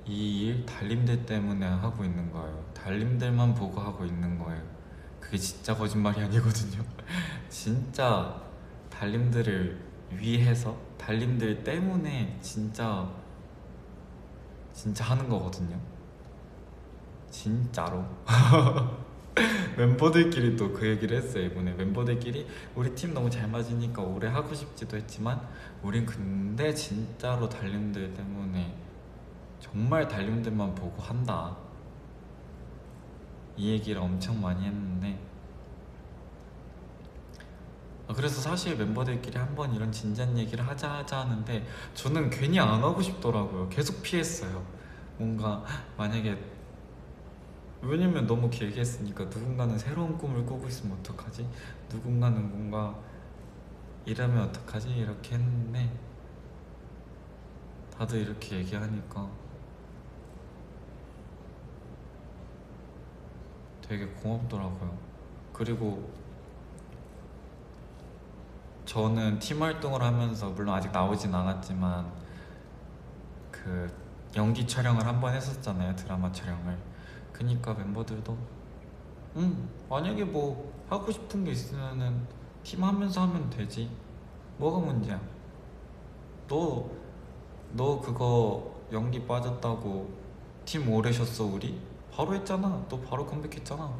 이 일 달님들 때문에 하고 있는 거예요. 달님들만 보고 하고 있는 거예요. 그게 진짜 거짓말이 아니거든요. 진짜 달님들을 위해서, 달님들 때문에 진짜 하는 거거든요. 진짜로. 멤버들끼리 또 그 얘기를 했어요. 이번에 멤버들끼리 우리 팀 너무 잘 맞으니까 오래 하고 싶지도 했지만 우린 근데 진짜로 달님들 때문에 정말 달님들만 보고 한다, 이 얘기를 엄청 많이 했는데, 그래서 사실 멤버들끼리 한번 이런 진지한 얘기를 하자 하는데 저는 괜히 안 하고 싶더라고요. 계속 피했어요. 뭔가 만약에, 왜냐면 너무 길게 했으니까 누군가는 새로운 꿈을 꾸고 있으면 어떡하지? 누군가는 뭔가 이러면 어떡하지? 이렇게 했는데 다들 이렇게 얘기하니까 되게 고맙더라고요. 그리고 저는 팀 활동을 하면서 물론 아직 나오진 않았지만 그 연기 촬영을 한 번 했었잖아요. 드라마 촬영을. 그니까 멤버들도 만약에 뭐 하고 싶은 게 있으면은 팀 하면서 하면 되지, 뭐가 문제야. 너 그거 연기 빠졌다고 팀 오래 쉬었어 우리? 바로 했잖아. 너 바로 컴백했잖아.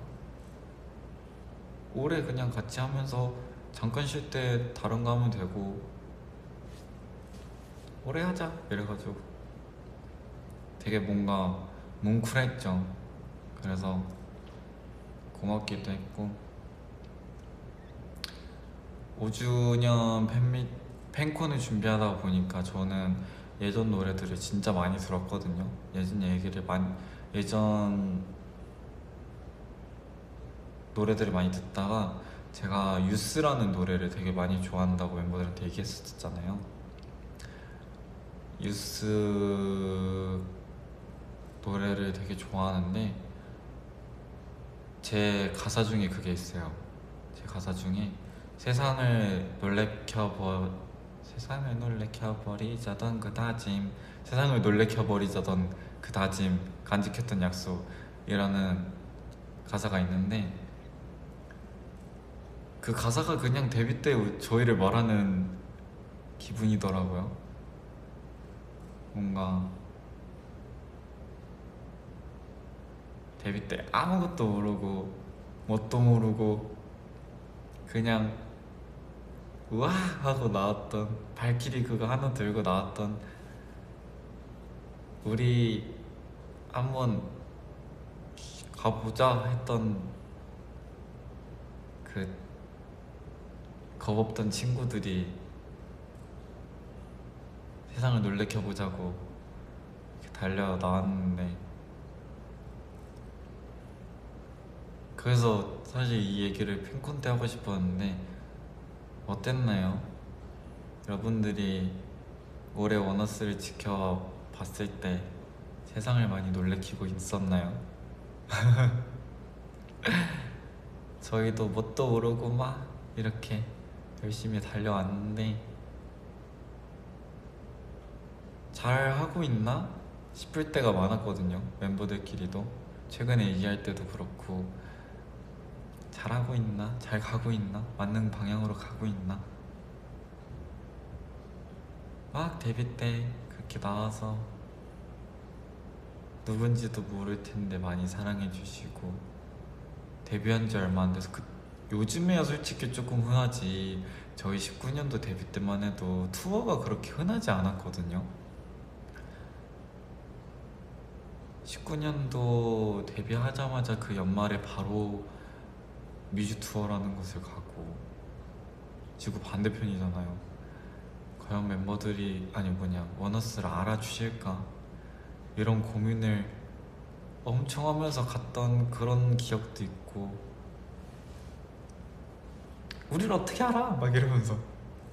오래 그냥 같이 하면서 잠깐 쉴 때 다른 거 하면 되고 오래 하자 이래가지고 되게 뭔가 뭉클했죠. 그래서 고맙기도 했고, 5주년 팬콘을 준비하다 보니까 저는 예전 노래들을 진짜 많이 들었거든요. 예전 노래들을 많이 듣다가 제가 유스라는 노래를 되게 많이 좋아한다고 멤버들한테 얘기했었잖아요. 유스 노래를 되게 좋아하는데 제 가사 중에 그게 있어요. 제 가사 중에 세상을 놀래켜버리자던 그 다짐, 세상을 놀래켜버리자던 그 다짐, 간직했던 약속이라는 가사가 있는데, 그 가사가 그냥 데뷔 때 저희를 말하는 기분이더라고요. 뭔가 데뷔 때 아무것도 모르고 뭣도 모르고 그냥 우와 하고 나왔던, 발키리 그거 하나 들고 나왔던, 우리 한번 가보자 했던 그 겁없던 친구들이 세상을 놀래켜보자고 이렇게 달려 나왔는데, 그래서 사실 이 얘기를 팬콘 때 하고 싶었는데 어땠나요? 여러분들이 올해 원어스를 지켜봤을 때 세상을 많이 놀래키고 있었나요? 저희도 뭣도 모르고 막 이렇게 열심히 달려왔는데 잘 하고 있나 싶을 때가 많았거든요. 멤버들끼리도 최근에 얘기할 때도 그렇고, 잘하고 있나? 잘 가고 있나? 맞는 방향으로 가고 있나? 막 데뷔 때 그렇게 나와서 누군지도 모를 텐데 많이 사랑해 주시고, 데뷔한 지 얼마 안 돼서 요즘에야 솔직히 조금 흔하지, 저희 19년도 데뷔 때만 해도 투어가 그렇게 흔하지 않았거든요. 19년도 데뷔하자마자 그 연말에 바로 뮤직 투어라는 곳을 가고, 지구 반대편이잖아요. 과연 멤버들이 원어스를 알아주실까, 이런 고민을 엄청 하면서 갔던 그런 기억도 있고, 우리를 어떻게 알아? 막 이러면서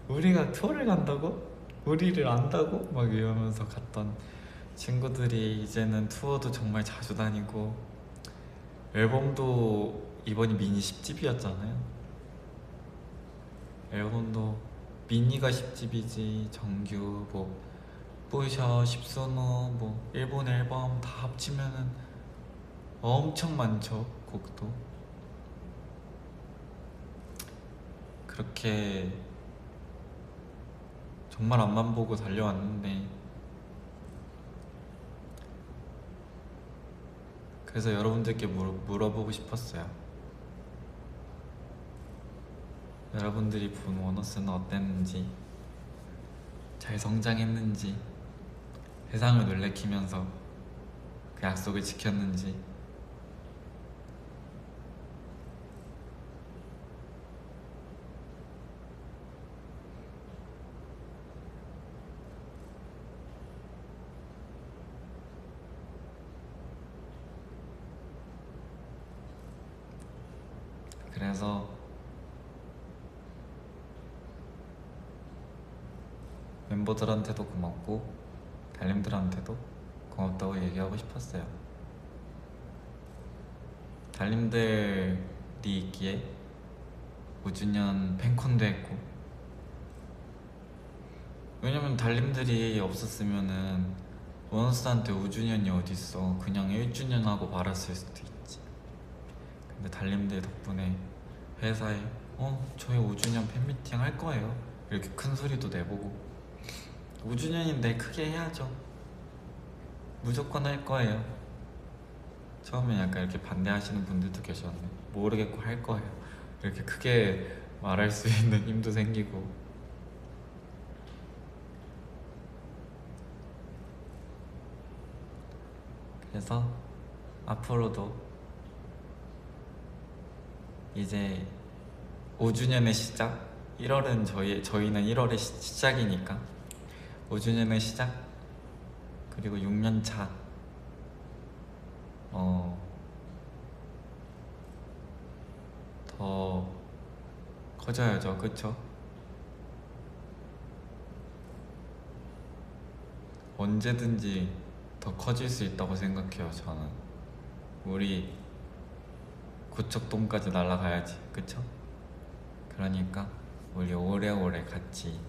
우리가 투어를 간다고? 우리를 안다고? 막 이러면서 갔던 친구들이 이제는 투어도 정말 자주 다니고, 앨범도 이번이 미니 10집이었잖아요. 앨범도 미니가 10집이지 정규 뭐 뿌셔, 십소노, 뭐 일본 앨범 다 합치면은 엄청 많죠. 곡도 그렇게 정말 앞만 보고 달려왔는데, 그래서 여러분들께 물어보고 싶었어요. 여러분들이 본 원어스는 어땠는지, 잘 성장했는지, 세상을 놀래키면서 그 약속을 지켰는지. 그래서 멤버들한테도 고맙고 달님들한테도 고맙다고 얘기하고 싶었어요. 달님들이 있기에 5주년 팬콘도 했고, 왜냐면 달님들이 없었으면은 원어스한테 5주년이 어딨어, 그냥 1주년 하고 말았을 수도 있지. 근데 달님들 덕분에 회사에 저희 5주년 팬미팅 할 거예요 이렇게 큰 소리도 내보고, 5주년인데 크게 해야죠, 무조건 할 거예요. 처음에 약간 이렇게 반대하시는 분들도 계셨는데 모르겠고 할 거예요 이렇게 크게 말할 수 있는 힘도 생기고. 그래서 앞으로도 이제 5주년의 시작, 1월은 저희는 1월의 시작이니까 5주년의 시작, 그리고 6년차 더 커져야죠, 그쵸? 언제든지 더 커질 수 있다고 생각해요, 저는. 우리 고척돔까지 날아가야지, 그쵸? 그러니까 우리 오래오래 같이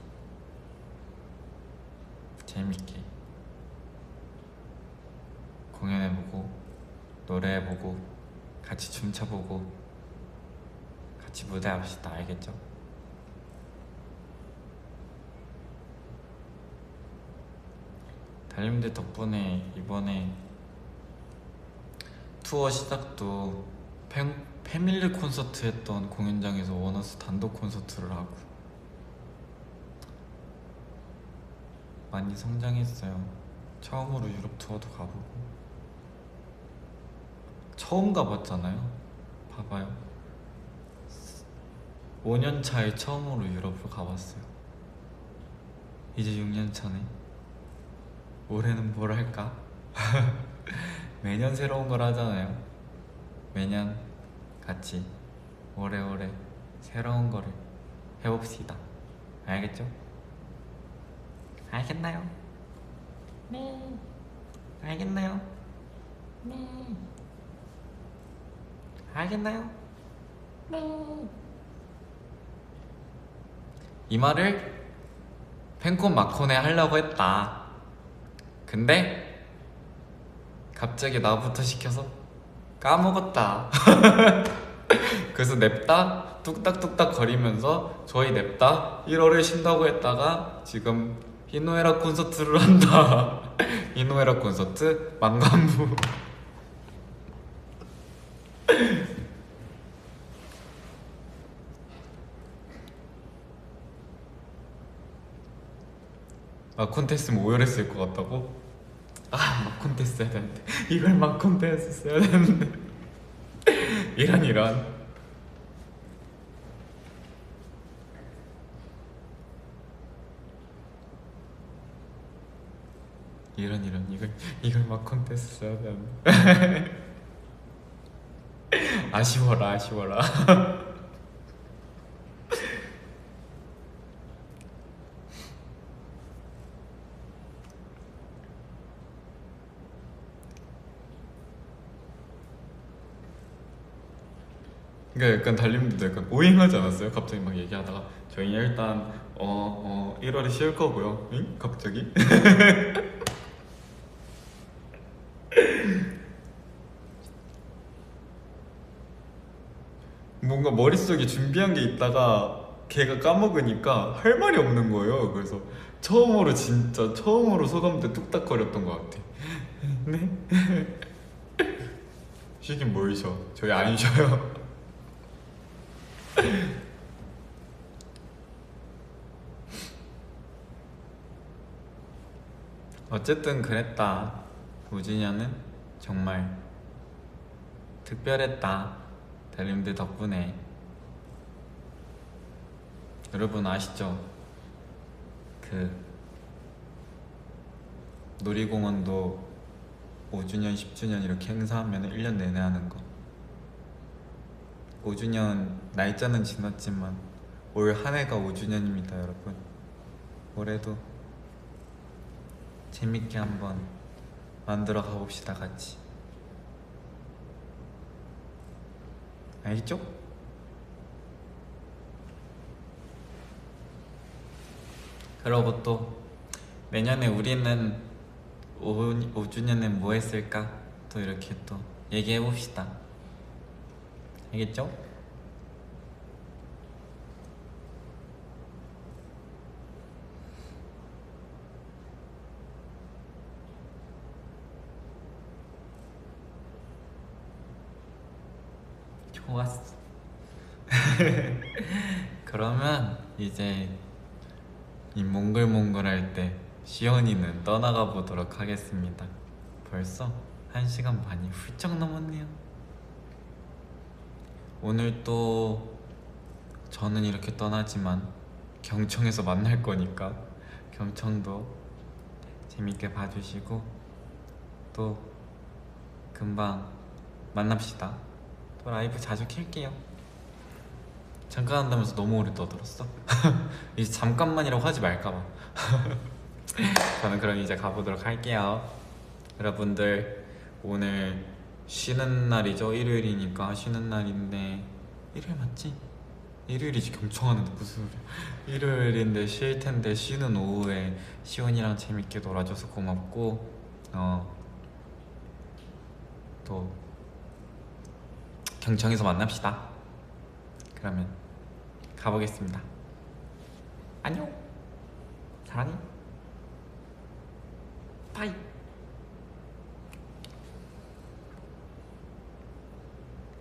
재밌게 공연해보고 노래해보고 같이 춤춰보고 같이 무대합시다, 알겠죠? 달님들 덕분에 이번에 투어 시작도 패밀리 콘서트 했던 공연장에서 원어스 단독 콘서트를 하고 많이 성장했어요. 처음으로 유럽 투어도 가보고, 처음 가봤잖아요. 봐봐요, 5년 차에 처음으로 유럽을 가봤어요. 이제 6년 차네. 올해는 뭘 할까? 매년 새로운 걸 하잖아요. 매년 같이 오래오래 새로운 거를 해봅시다. 알겠죠? 알겠나요? 네. 알겠나요? 네. 알겠나요? 네. 이 말을 팬콘 마콘에 하려고 했다. 근데 갑자기 나부터 시켜서 까먹었다. 그래서 냅다 뚝딱뚝딱 거리면서 저희 냅다 1월에 쉰다고 했다가 지금 히노에라 콘서트를 한다. 히노에라 콘서트 망관부. 콘테스트 5월 했을 것 같다고? 콘테스트 해야 되는데 이걸 콘테스트 해야 되는데. 이런 이걸 콘테스트 해야 되는데. 아쉬워라. 그러니까 약간 달님도 약간 오행하지 않았어요? 갑자기 막 얘기하다가 저희 일단 1월에 쉴 거고요. 응? 갑자기? 뭔가 머릿속에 준비한 게 있다가 걔가 까먹으니까 할 말이 없는 거예요. 그래서 진짜 처음으로 소감 때 뚝딱거렸던 것 같아. 네? 쉬긴 뭘 쉬어? 저희 안 쉬어요. 어쨌든 그랬다. 5주년은 정말 특별했다. 대림들 덕분에. 여러분 아시죠? 그 놀이공원도 5주년, 10주년 이렇게 행사하면 1년 내내 하는 거. 5주년 날짜는 지났지만 올 한 해가 5주년입니다, 여러분. 올해도 재밌게 한번 만들어 가봅시다, 같이. 알겠죠? 그러고 또 내년에 우리는 5주년에 뭐 했을까? 또 이렇게 또 얘기해 봅시다. 알겠죠? 좋았어. 그러면 이제 이 몽글몽글할 때 시연이는 떠나가 보도록 하겠습니다. 벌써 1시간 반이 훌쩍 넘었네요. 오늘 또 저는 이렇게 떠나지만 경청에서 만날 거니까 경청도 재밌게 봐주시고 또 금방 만납시다. 또 라이브 자주 킬게요. 잠깐 한다면서 너무 오래 떠들었어? 이제 잠깐만이라고 하지 말까봐. 저는 그럼 이제 가보도록 할게요. 여러분들 오늘 쉬는 날이죠. 일요일이니까 쉬는 날인데 일요일 맞지? 일요일이지, 경청하는데 무슨 소리야. 일요일인데 쉴 텐데 쉬는 오후에 시온이랑 재밌게 놀아줘서 고맙고 또 경청에서 만납시다. 그러면 가보겠습니다. 안녕. 사랑해. 바이.